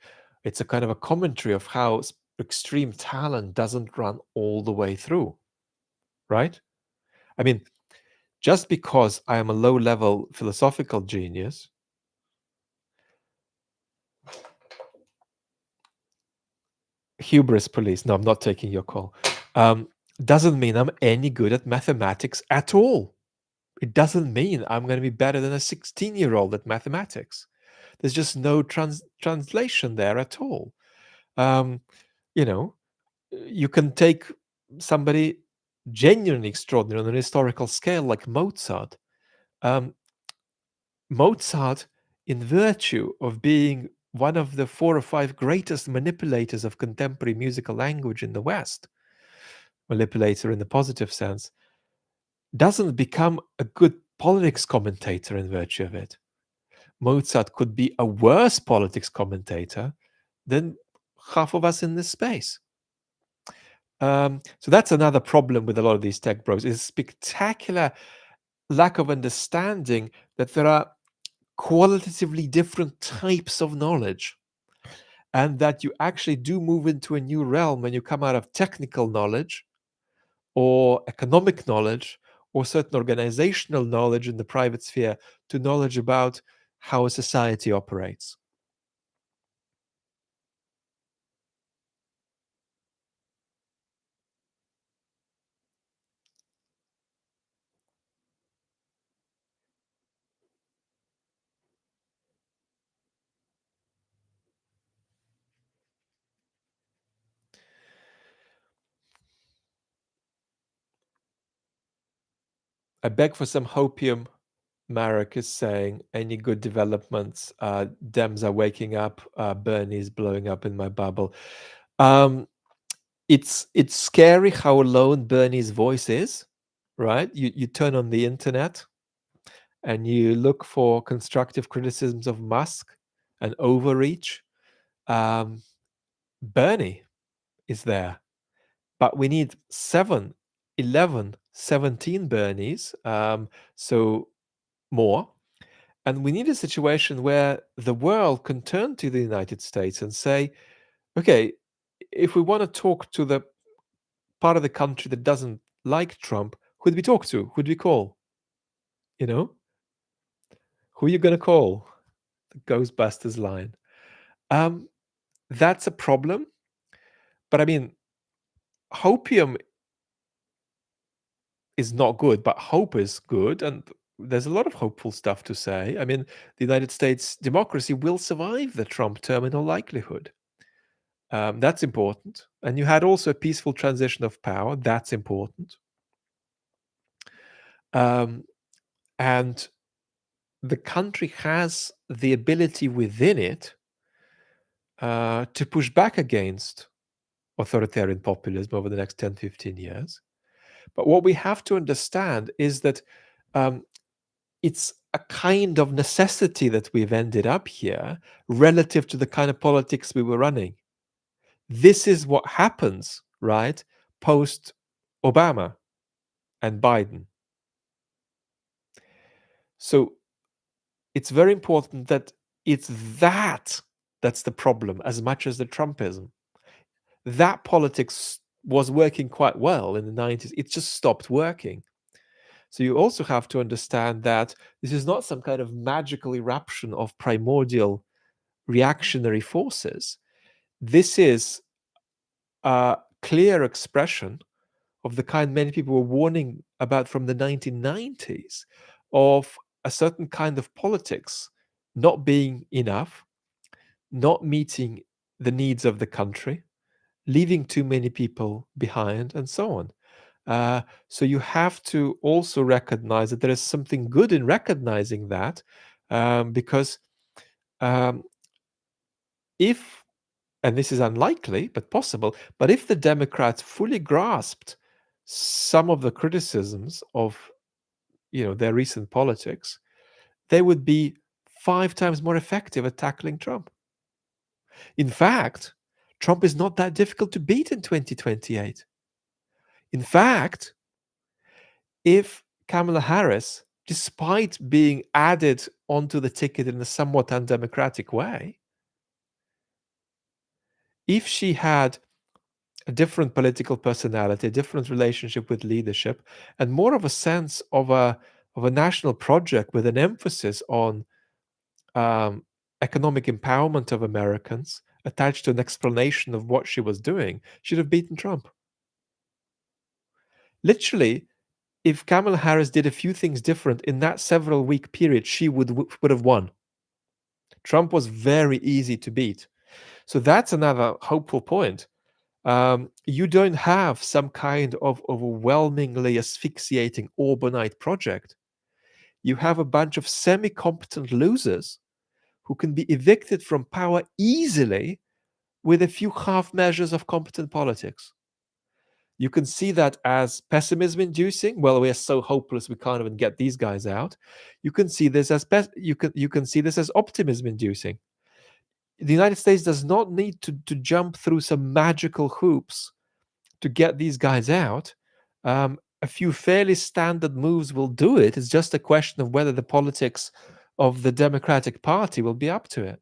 It's a kind of a commentary of how extreme talent doesn't run all the way through, right? I mean, just because I am a low-level philosophical genius, hubris police, no, I'm not taking your call, doesn't mean I'm any good at mathematics at all. It doesn't mean I'm going to be better than a 16-year-old at mathematics. There's just no translation there at all. You know, you can take somebody genuinely extraordinary on an historical scale like Mozart. Mozart, in virtue of being one of the 4 or 5 greatest manipulators of contemporary musical language in the West, manipulator in the positive sense, doesn't become a good politics commentator in virtue of it. Mozart could be a worse politics commentator than half of us in this space. So that's another problem with a lot of these tech bros is spectacular lack of understanding that there are qualitatively different types of knowledge, and that you actually do move into a new realm when you come out of technical knowledge or economic knowledge or certain organizational knowledge in the private sphere to knowledge about how a society operates. I beg for some hopium. Marek is saying, any good developments? Dems are waking up. Bernie's blowing up in my bubble. It's scary how alone Bernie's voice is, right? You turn on the internet and you look for constructive criticisms of Musk and overreach. Bernie is there, but we need 7, 11, 17 Bernies, so more. And we need a situation where the world can turn to the United States and say, okay, if we want to talk to the part of the country that doesn't like Trump, who do we talk to? Who do we call? You know, who are you going to call? The Ghostbusters line. Um, that's a problem. But I mean, hopium is not good, but hope is good. And there's a lot of hopeful stuff to say. I mean, the United States democracy will survive the Trump term in all likelihood. That's important. And you had also a peaceful transition of power. That's important. Um, and the country has the ability within it to push back against authoritarian populism over the next 10, 15 years. But what we have to understand is that um, it's a kind of necessity that we've ended up here relative to the kind of politics we were running. This is what happens, right, post Obama and Biden. So it's very important that it's that's the problem as much as the Trumpism. That politics was working quite well in the 90s. It just stopped working. So you also have to understand that this is not some kind of magical eruption of primordial reactionary forces. This is a clear expression of the kind many people were warning about from the 1990s, of a certain kind of politics not being enough, not meeting the needs of the country, leaving too many people behind, and so on. So you have to also recognize that there is something good in recognizing that, because um, if, and this is unlikely but possible, but if the Democrats fully grasped some of the criticisms of their recent politics, they would be 5 times more effective at tackling Trump. In fact, Trump is not that difficult to beat in 2028. In fact, if Kamala Harris, despite being added onto the ticket in a somewhat undemocratic way, if she had a different political personality, a different relationship with leadership, and more of a sense of a national project with an emphasis on economic empowerment of Americans attached to an explanation of what she was doing, she'd have beaten Trump. Literally, if Kamala Harris did a few things different in that several week period, she would have won. Trump was very easy to beat. So that's another hopeful point. You don't have some kind of overwhelmingly asphyxiating Orbanite project. You have a bunch of semi-competent losers who can be evicted from power easily with a few half measures of competent politics. You can see that as pessimism inducing. Well, we are so hopeless we can't even get these guys out. You can see this as you can see this as optimism inducing. The United States does not need to jump through some magical hoops to get these guys out. A few fairly standard moves will do it. It's just a question of whether the politics of the Democratic Party will be up to it.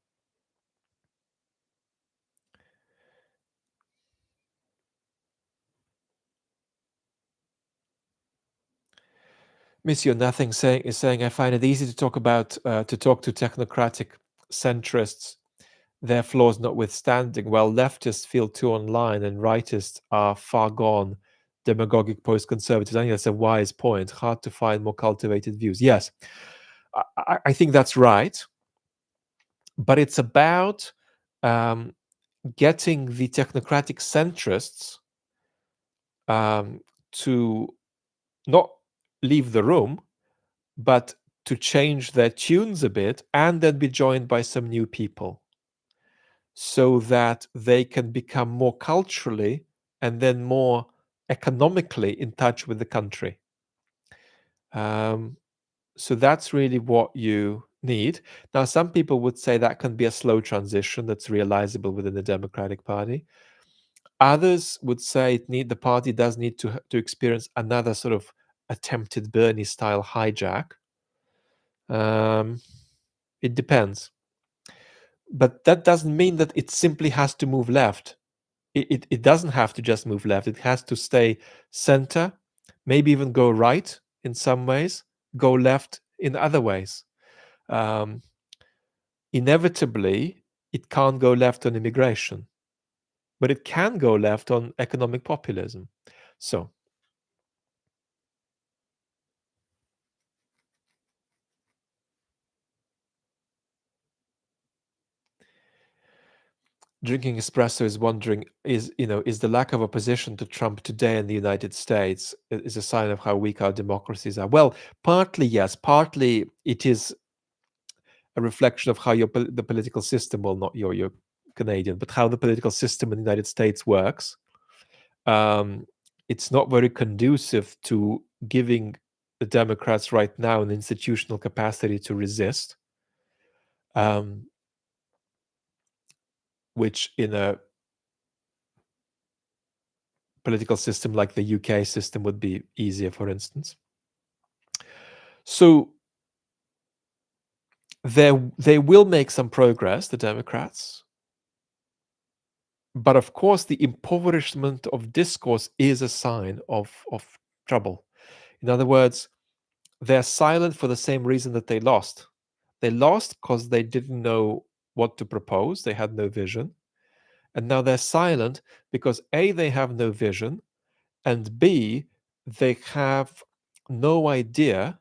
Monsieur Nothing is saying, I find it easy to talk to technocratic centrists, their flaws notwithstanding, while leftists feel too online and rightists are far gone, demagogic post-conservatives. I think that's a wise point. Hard to find more cultivated views. Yes, I think that's right, but it's about um, getting the technocratic centrists to not leave the room, but to change their tunes a bit and then be joined by some new people so that they can become more culturally and then more economically in touch with the country. So that's really what you need. Now, some people would say that can be a slow transition that's realizable within the Democratic Party. Others would say the party does need to experience another sort of attempted Bernie-style hijack. It depends. But that doesn't mean that it simply has to move left. It doesn't have to just move left. It has to stay center, maybe even go right in some ways, go left in other ways. Um, Inevitably, it can't go left on immigration, but it can go left on economic populism. So, drinking espresso is wondering is the lack of opposition to Trump today in the United States is a sign of how weak our democracies are. Well, partly yes, partly it is a reflection of how the political system, well, not your Canadian, but how the political system in the United States works. It's not very conducive to giving the Democrats right now an institutional capacity to resist, which in a political system like the UK system would be easier, for instance. So they will make some progress, the Democrats. But of course, the impoverishment of discourse is a sign of trouble. In other words, they're silent for the same reason that they lost. They lost because they didn't know what to propose, they had no vision. And now they're silent because A, they have no vision, and B, they have no idea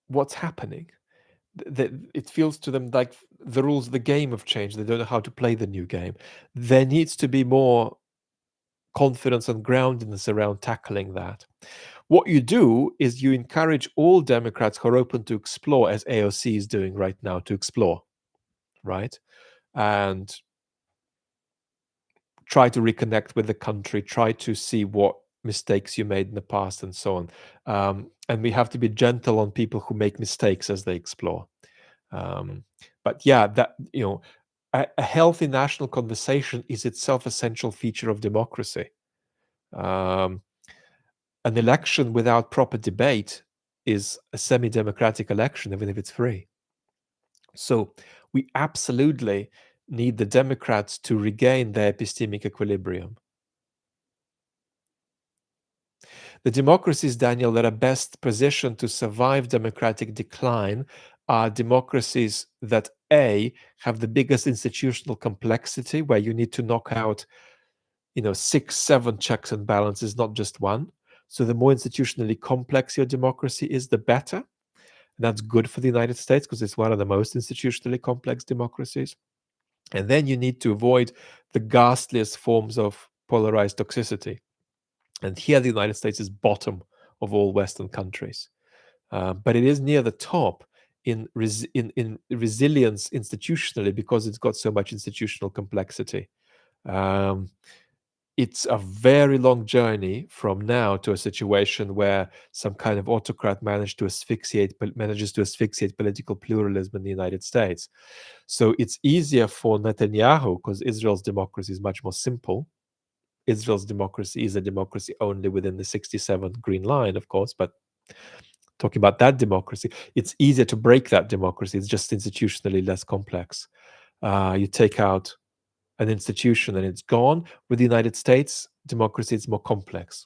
what's happening. It feels to them like the rules of the game have changed. They don't know how to play the new game. There needs to be more confidence and groundedness around tackling that. What you do is you encourage all Democrats who are open to explore, as AOC is doing right now, to explore, right? And try to reconnect with the country, try to see what mistakes you made in the past and so on. And we have to be gentle on people who make mistakes as they explore. But yeah, that a healthy national conversation is itself a central feature of democracy. An election without proper debate is a semi-democratic election, even if it's free. So we absolutely need the Democrats to regain their epistemic equilibrium. The democracies, Daniel, that are best positioned to survive democratic decline are democracies that A, have the biggest institutional complexity, where you need to knock out 6, 7 checks and balances, not just one. So the more institutionally complex your democracy is, the better. And that's good for the United States because it's one of the most institutionally complex democracies. And then you need to avoid the ghastliest forms of polarized toxicity. And here the United States is bottom of all Western countries. But it is near the top in resilience institutionally because it's got so much institutional complexity. Um, it's a very long journey from now to a situation where some kind of autocrat manages to asphyxiate political pluralism in the United States. So it's easier for Netanyahu because Israel's democracy is much more simple. Israel's democracy is a democracy only within the 67th Green Line, of course, but talking about that democracy, it's easier to break that democracy. It's just institutionally less complex. You take out an institution and it's gone. With the United States, democracy is more complex.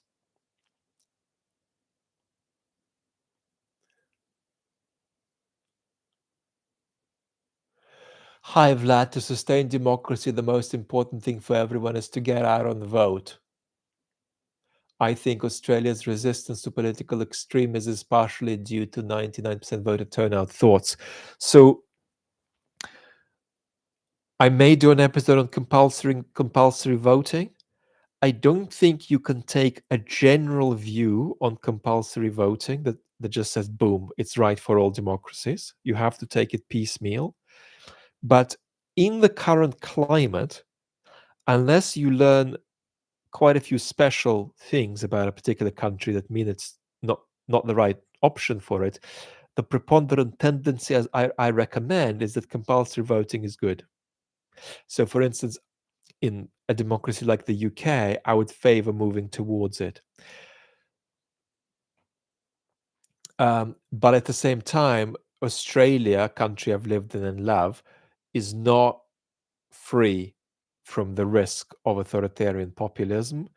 Hi, Vlad. To sustain democracy, the most important thing for everyone is to get out and vote. I think Australia's resistance to political extremism is partially due to 99% voter turnout thoughts. So I may do an episode on compulsory voting. I don't think you can take a general view on compulsory voting that just says, boom, it's right for all democracies. You have to take it piecemeal. But in the current climate, unless you learn quite a few special things about a particular country that mean it's not the right option for it, the preponderant tendency, as I recommend, is that compulsory voting is good. So, for instance, in a democracy like the UK, I would favor moving towards it. But at the same time, Australia, a country I've lived in and love, is not free from the risk of authoritarian populism,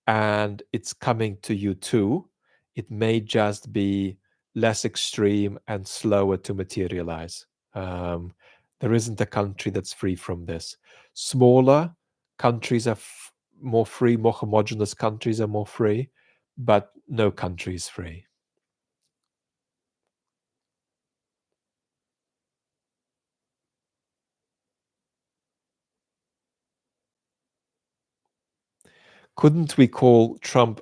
and it's coming to you too. It may just be less extreme and slower to materialize. There isn't a country that's free from this. Smaller countries are more free, more homogenous countries are more free, but no country is free. Couldn't we call Trump,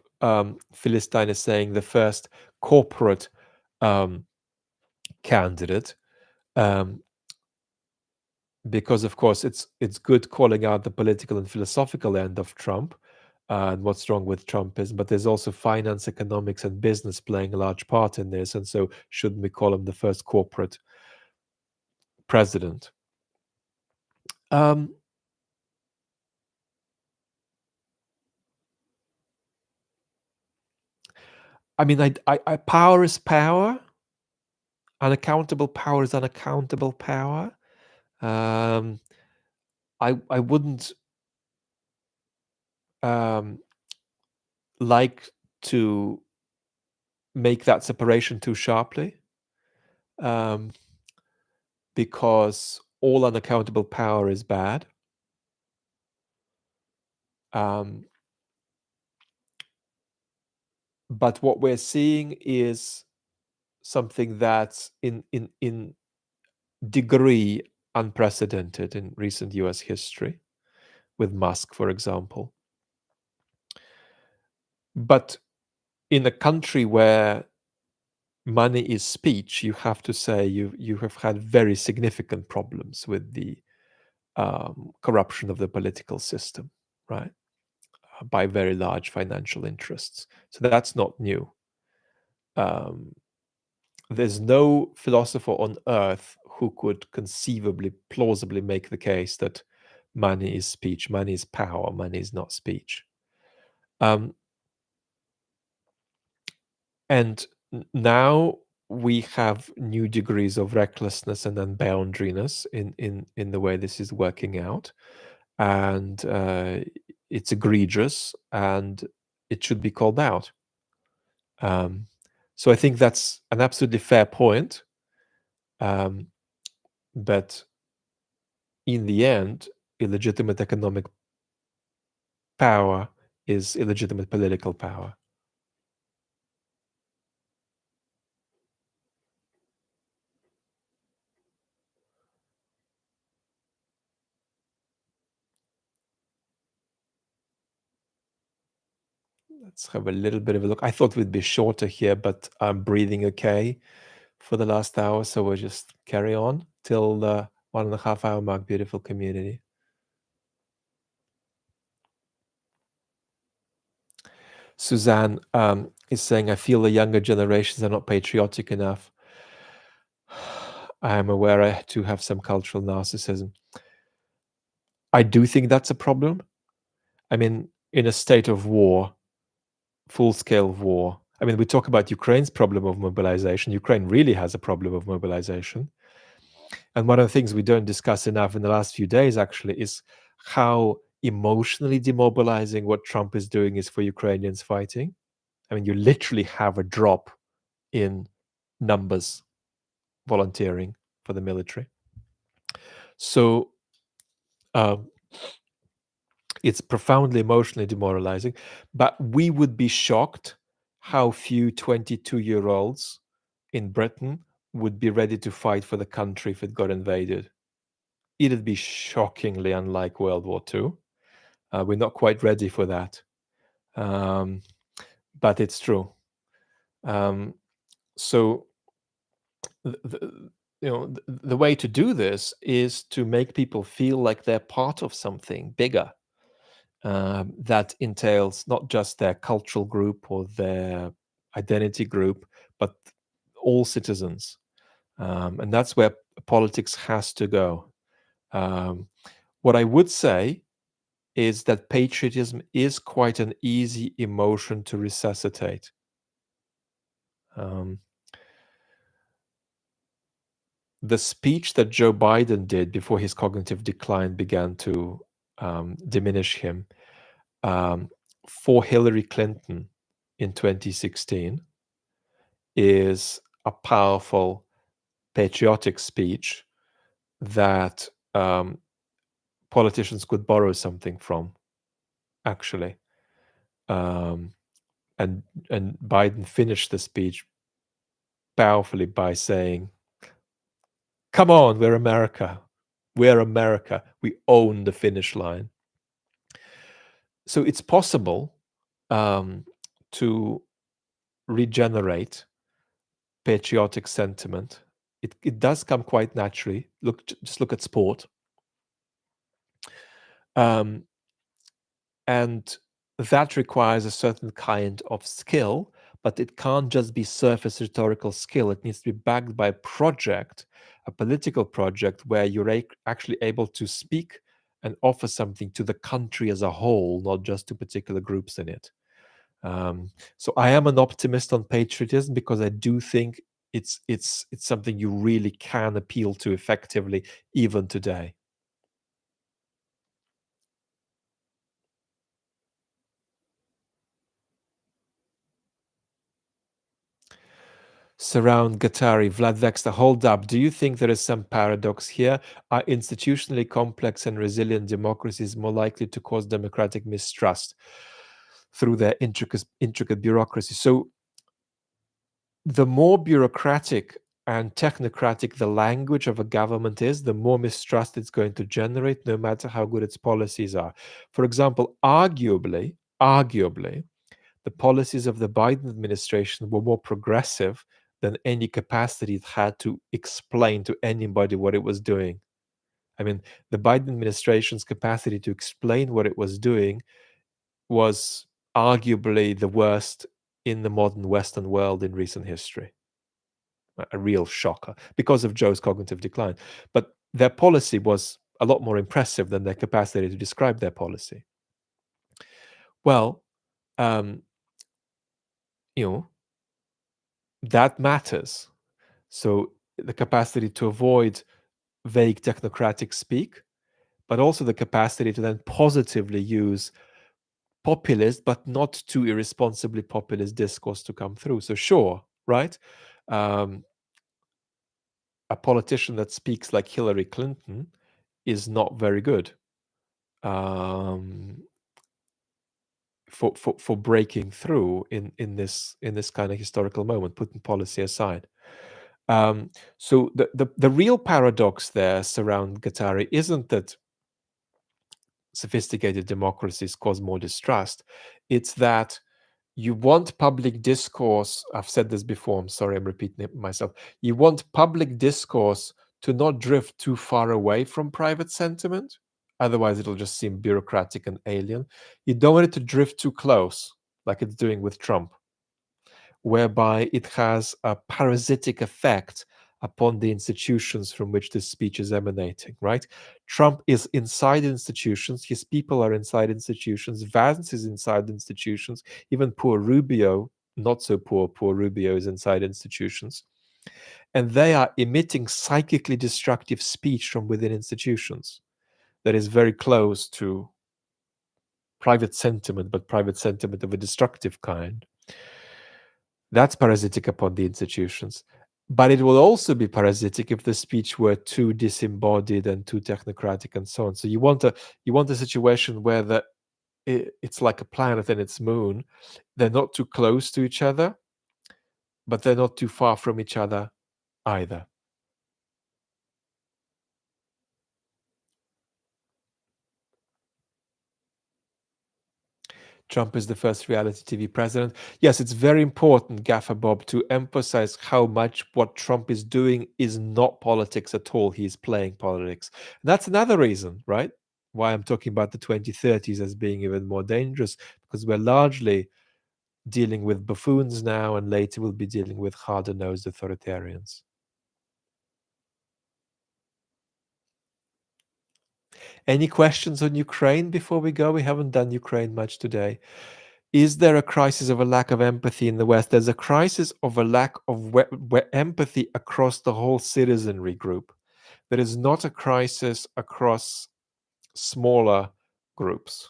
Philistine is saying, the first corporate candidate? Um, because of course it's good calling out the political and philosophical end of Trump and what's wrong with Trumpism, but there's also finance, economics, and business playing a large part in this. And so, shouldn't we call him the first corporate president? Um, I mean, power is power. Unaccountable power is unaccountable power. Um, I wouldn't um, like to make that separation too sharply, um, because all unaccountable power is bad. Um, but what we're seeing is something that's in degree unprecedented in recent US history, with Musk, for example. But in a country where money is speech, you have to say you have had very significant problems with the corruption of the political system, right? By very large financial interests. So that's not new. Um, there's no philosopher on earth who could conceivably, plausibly make the case that money is speech, money is power, money is not speech. Um, and now we have new degrees of recklessness and unboundariness in the way this is working out, and it's egregious, and it should be called out. Um, so I think that's an absolutely fair point. But in the end, illegitimate economic power is illegitimate political power. Let's have a little bit of a look. I thought we'd be shorter here, but I'm breathing okay for the last hour, so we'll just carry on till the 1.5 hour mark. Beautiful community. Suzanne is saying, I feel the younger generations are not patriotic enough. I am aware I too have some cultural narcissism. I do think that's a problem. I mean, in a state of war, full-scale war, I mean, we talk about Ukraine's problem of mobilization. Ukraine really has a problem of mobilization. And one of the things we don't discuss enough in the last few days, actually, is how emotionally demobilizing what Trump is doing is for Ukrainians fighting. I mean, you literally have a drop in numbers volunteering for the military. So it's profoundly emotionally demoralizing. But we would be shocked how few 22-year-olds in Britain would be ready to fight for the country if it got invaded. It'd be shockingly unlike World War II. We're not quite ready for that. But it's true. So the way to do this is to make people feel like they're part of something bigger that entails not just their cultural group or their identity group, but all citizens. And that's where politics has to go. What I would say is that patriotism is quite an easy emotion to resuscitate. The speech that Joe Biden did before his cognitive decline began to diminish him for Hillary Clinton in 2016 is a powerful patriotic speech that politicians could borrow something from, actually. And Biden finished the speech powerfully by saying, "Come on, we're America. We're America. We own the finish line." So it's possible to regenerate patriotic sentiment. It does come quite naturally. Just look at sport. And that requires a certain kind of skill, but it can't just be surface rhetorical skill. It needs to be backed by a project, a political project, where you're actually able to speak and offer something to the country as a whole, not just to particular groups in it. So I am an optimist on patriotism because I do think it's something you really can appeal to effectively even today. Surround Guattari, Vlad Vexter, hold up. Do you think there is some paradox here? Are institutionally complex and resilient democracies more likely to cause democratic mistrust through their intricate bureaucracy? So the more bureaucratic and technocratic the language of a government is, the more mistrust it's going to generate, no matter how good its policies are. For example, arguably, the policies of the Biden administration were more progressive than any capacity it had to explain to anybody what it was doing. I mean, the Biden administration's capacity to explain what it was doing was arguably the worst in the modern Western world in recent history. A real shocker because of Joe's cognitive decline. But their policy was a lot more impressive than their capacity to describe their policy. Well, that matters. So the capacity to avoid vague technocratic speak, but also the capacity to then positively use populist, but not too irresponsibly populist discourse to come through. So sure, right? A politician that speaks like Hillary Clinton is not very good for breaking through in this kind of historical moment, putting policy aside. So the real paradox there, surround Guattari, isn't that sophisticated democracies cause more distrust. It's that you want public discourse. I've said this before. I'm sorry, I'm repeating it myself. You want public discourse to not drift too far away from private sentiment. Otherwise, it'll just seem bureaucratic and alien. You don't want it to drift too close. like it's doing with Trump, whereby it has a parasitic effect upon the institutions from which this speech is emanating, right? Trump is inside institutions, his people are inside institutions, Vance is inside institutions, even poor Rubio, not so poor Rubio is inside institutions. And they are emitting psychically destructive speech from within institutions that is very close to private sentiment, but private sentiment of a destructive kind. That's parasitic upon the institutions. But it will also be parasitic if the speech were too disembodied and too technocratic and so on. So you want a situation where it's like a planet and its moon. They're not too close to each other, but they're not too far from each other either. Trump is the first reality TV president. Yes, it's very important, Gaffer Bob, to emphasize how much what Trump is doing is not politics at all. He's playing politics. And that's another reason, right? Why I'm talking about the 2030s as being even more dangerous, because we're largely dealing with buffoons now, and later we'll be dealing with harder nosed authoritarians. Any questions on Ukraine before we go? We haven't done Ukraine much today. Is there a crisis of a lack of empathy in the West? There's a crisis of a lack of empathy across the whole citizenry group. There is not a crisis across smaller groups.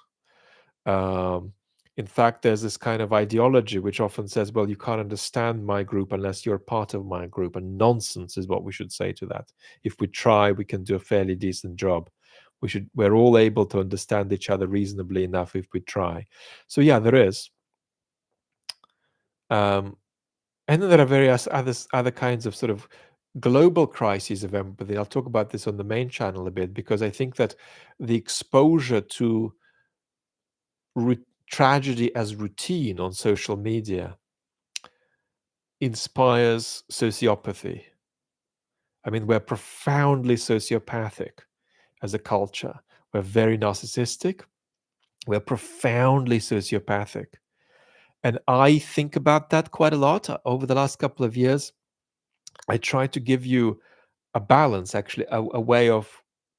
Um, in fact, there's this kind of ideology which often says, well, you can't understand my group unless you're part of my group. And nonsense is what we should say to that. If we try, we can do a fairly decent job. We're all able to understand each other reasonably enough if we try. So yeah, there is. And then there are various other kinds of sort of global crises of empathy. I'll talk about this on the main channel a bit, because I think that the exposure to tragedy as routine on social media inspires sociopathy. I mean, we're profoundly sociopathic as a culture. We're very narcissistic. We're profoundly sociopathic. And I think about that quite a lot over the last couple of years. I try to give you a balance, actually, a way of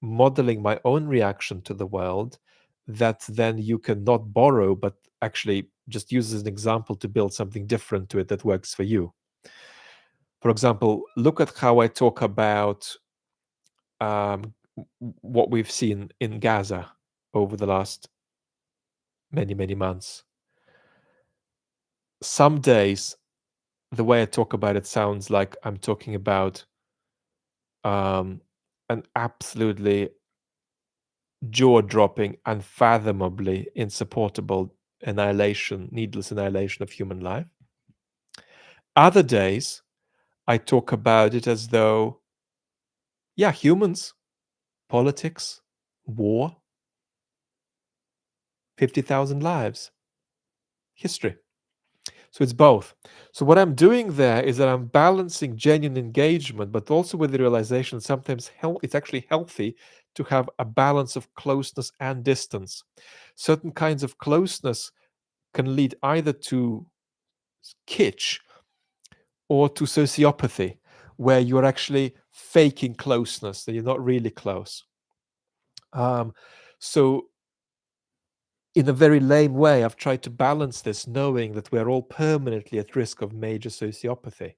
modeling my own reaction to the world that then you can not borrow, but actually just use as an example to build something different to it that works for you. For example, look at how I talk about what we've seen in Gaza over the last many, many months. Some days, the way I talk about it sounds like I'm talking about an absolutely jaw-dropping, unfathomably insupportable annihilation, needless annihilation of human life. Other days, I talk about it as though, yeah, humans, politics, war, 50,000 lives, history. So it's both. So what I'm doing there is that I'm balancing genuine engagement, but also with the realization sometimes it's actually healthy to have a balance of closeness and distance. Certain kinds of closeness can lead either to kitsch or to sociopathy, where you're actually faking closeness, that you're not really close. Um, so in a very lame way, I've tried to balance this, knowing that we're all permanently at risk of major sociopathy.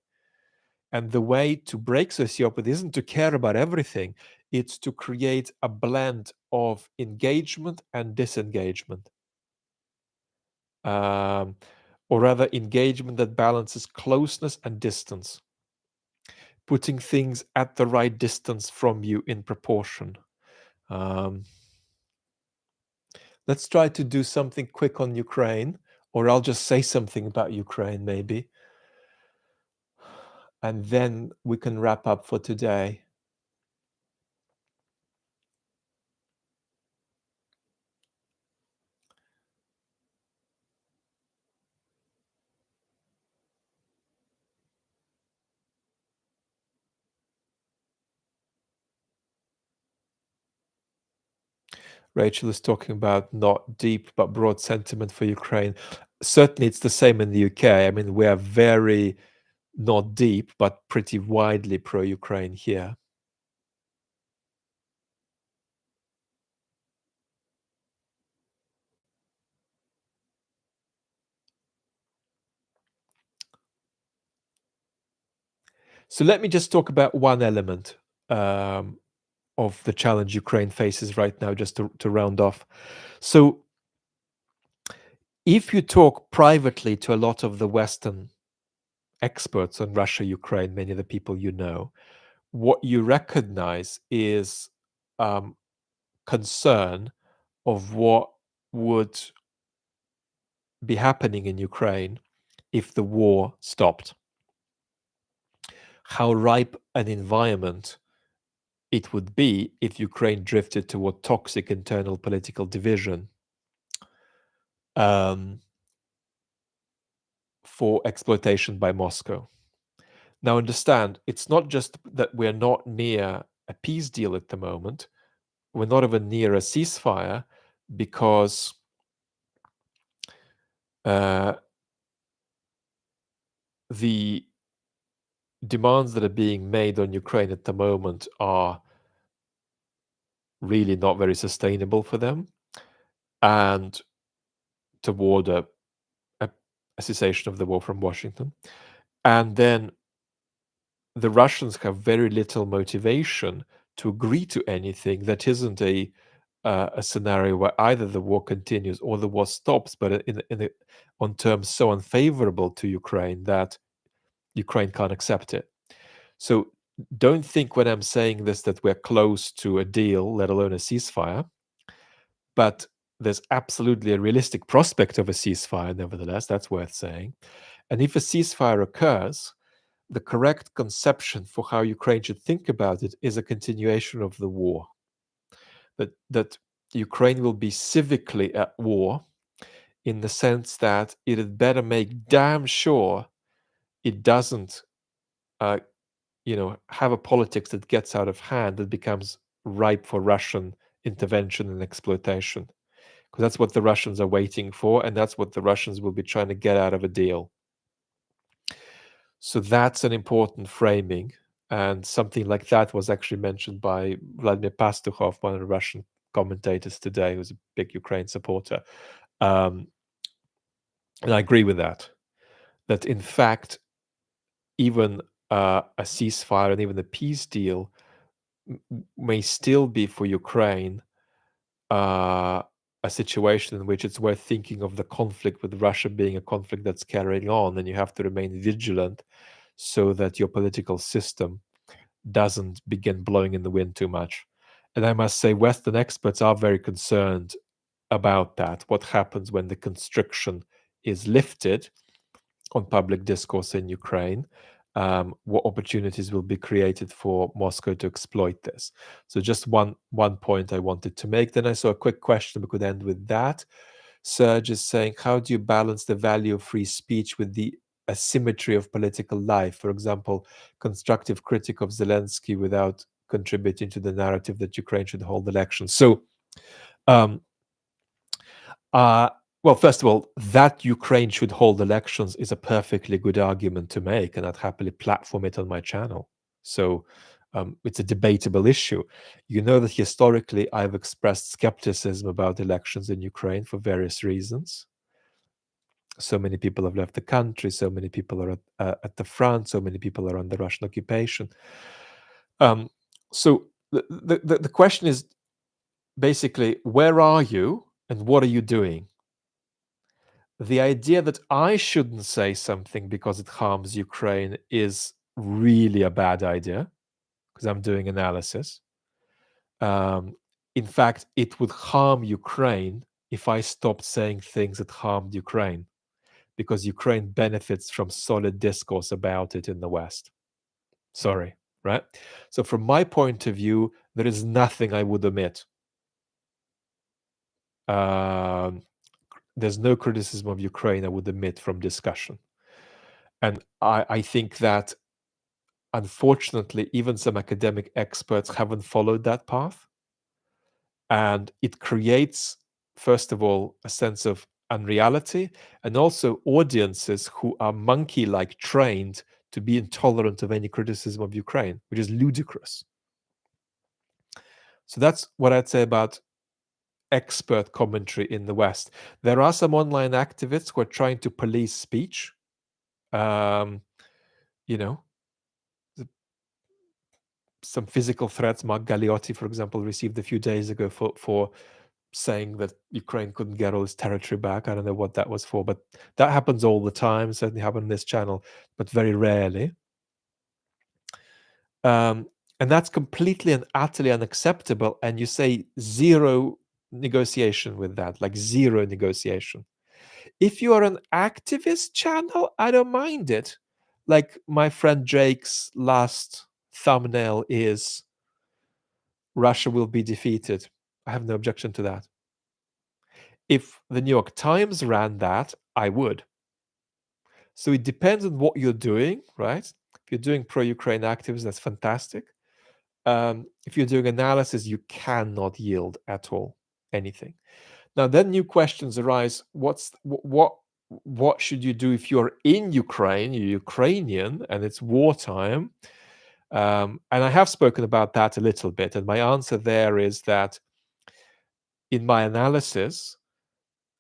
And the way to break sociopathy isn't to care about everything, it's to create a blend of engagement and disengagement. Um, or rather, engagement that balances closeness and distance, putting things at the right distance from you in proportion. Um, let's try to do something quick on Ukraine, or I'll just say something about Ukraine maybe, and then we can wrap up for today. Rachel is talking about not deep but broad sentiment for Ukraine. certainly it's the same in the UK. I mean, we are very not deep, but pretty widely pro-Ukraine here. So let me just talk about one element of the challenge Ukraine faces right now, just to round off. So if you talk privately to a lot of the Western experts on Russia, Ukraine, many of the people you know, what you recognize is concern of what would be happening in Ukraine if the war stopped. How ripe an environment it would be if Ukraine drifted toward toxic internal political division um, for exploitation by Moscow. Now, understand, it's not just that we're not near a peace deal at the moment, we're not even near a ceasefire because uh, the demands that are being made on Ukraine at the moment are really not very sustainable for them, and toward a, a cessation of the war from Washington. And then the Russians have very little motivation to agree to anything that isn't a scenario where either the war continues or the war stops, but on terms so unfavorable to Ukraine that Ukraine can't accept it. So don't think when I'm saying this that we're close to a deal, let alone a ceasefire. But there's absolutely a realistic prospect of a ceasefire, nevertheless. That's worth saying. And if a ceasefire occurs, the correct conception for how Ukraine should think about it is a continuation of the war. That Ukraine will be civically at war in the sense that it had better make damn sure it doesn't, uh, have a politics that gets out of hand that becomes ripe for Russian intervention and exploitation. Because that's what the Russians are waiting for, and that's what the Russians will be trying to get out of a deal. So that's an important framing, and something like that was actually mentioned by Vladimir Pastukhov, one of the Russian commentators today, who's a big Ukraine supporter. And I agree with that. That in fact, even a ceasefire and even a peace deal may still be for Ukraine a situation in which it's worth thinking of the conflict with Russia being a conflict that's carrying on, and you have to remain vigilant so that your political system doesn't begin blowing in the wind too much. And I must say, Western experts are very concerned about that. What happens when the constriction is lifted on public discourse in Ukraine? What opportunities will be created for Moscow to exploit this? So just one point I wanted to make. Then I saw a quick question we could end with that. Serge is saying, how do you balance the value of free speech with the asymmetry of political life? For example, constructive critique of Zelensky without contributing to the narrative that Ukraine should hold elections. So, um, uh, well, first of all, that Ukraine should hold elections is a perfectly good argument to make, and I'd happily platform it on my channel. So it's a debatable issue. You know that historically I've expressed skepticism about elections in Ukraine for various reasons. So many people have left the country, so many people are at the front, so many people are under Russian occupation. So the question is basically, where are you and what are you doing? The idea that I shouldn't say something because it harms Ukraine is really a bad idea, because I'm doing analysis. In fact, it would harm Ukraine if I stopped saying things that harmed Ukraine, because Ukraine benefits from solid discourse about it in the West. Sorry, right? So, from my point of view, there is nothing I would omit. There's no criticism of Ukraine I would omit from discussion. And I think that, unfortunately, even some academic experts haven't followed that path. And it creates, first of all, a sense of unreality, and also audiences who are monkey-like trained to be intolerant of any criticism of Ukraine, which is ludicrous. So that's what I'd say about expert commentary in the West. There are some online activists who are trying to police speech. You know, some physical threats. Mark Galeotti, for example, received a few days ago for saying that Ukraine couldn't get all its territory back. I don't know what that was for, but that happens all the time. Certainly happened on this channel, but very rarely. And that's completely and utterly unacceptable. And you say zero negotiation with that, like zero negotiation. If you are an activist channel, I don't mind it. Like my friend Jake's last thumbnail is Russia will be defeated. I have no objection to that. If the New York Times ran that, I would. So it depends on what you're doing, right? If you're doing pro-Ukraine activism, that's fantastic. If you're doing analysis, you cannot yield at all anything. Now, then new questions arise. What should you do if you're in Ukraine, you're Ukrainian, and it's wartime? And I have spoken about that a little bit. And my answer there is that in my analysis,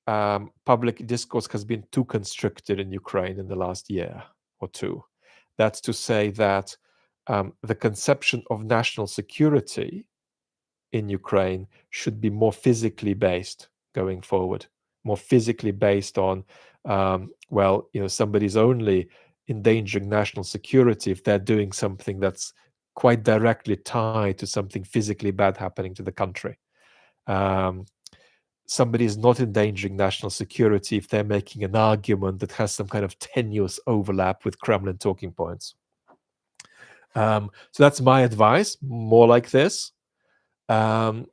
public discourse has been too constricted in Ukraine in the last year or two. That's to say that the conception of national security in Ukraine should be more physically based going forward, more physically based on, somebody's only endangering national security if they're doing something that's quite directly tied to something physically bad happening to the country. Somebody is not endangering national security if they're making an argument that has some kind of tenuous overlap with Kremlin talking points. So that's my advice, more like this. But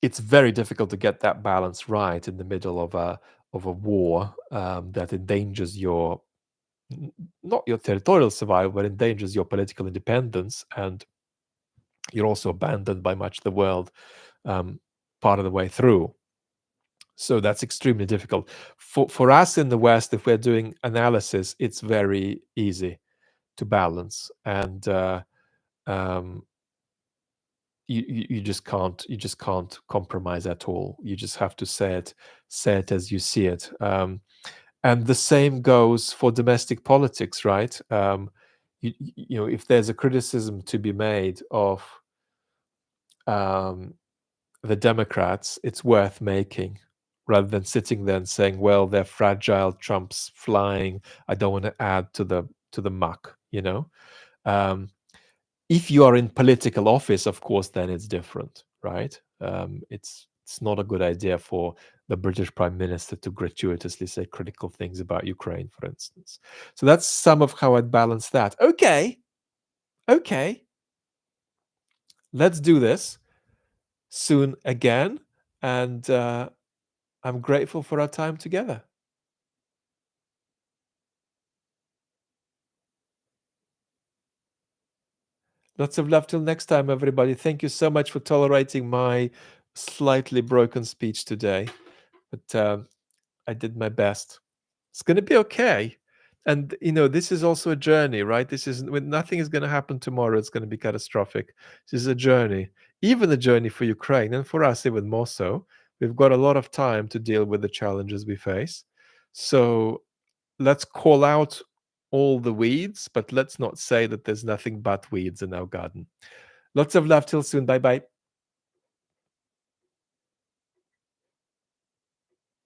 it's very difficult to get that balance right in the middle of a war that endangers not your territorial survival, but endangers your political independence, and you're also abandoned by much of the world part of the way through. So that's extremely difficult. For us in the West, if we're doing analysis, it's very easy to balance, and you just can't compromise at all. You just have to say it as you see it. And the same goes for domestic politics, right? If there's a criticism to be made of the Democrats, it's worth making, rather than sitting there and saying, well, they're fragile, Trump's flying, I don't want to add to the muck. If you are in political office, of course, then it's different, right? It's not a good idea for the British Prime Minister to gratuitously say critical things about Ukraine, for instance. So that's some of how I'd balance that. Okay, let's do this soon again, and I'm grateful for our time together. Lots of love till next time, everybody. Thank you so much for tolerating my slightly broken speech today, but I did my best. It's going to be okay. And this is also a journey, right? Nothing is going to happen tomorrow. It's going to be catastrophic. This is a journey, even a journey for Ukraine, and for us even more so. We've got a lot of time to deal with the challenges we face. So let's call out all the weeds, but let's not say that there's nothing but weeds in our garden. Lots of love till soon. Bye bye.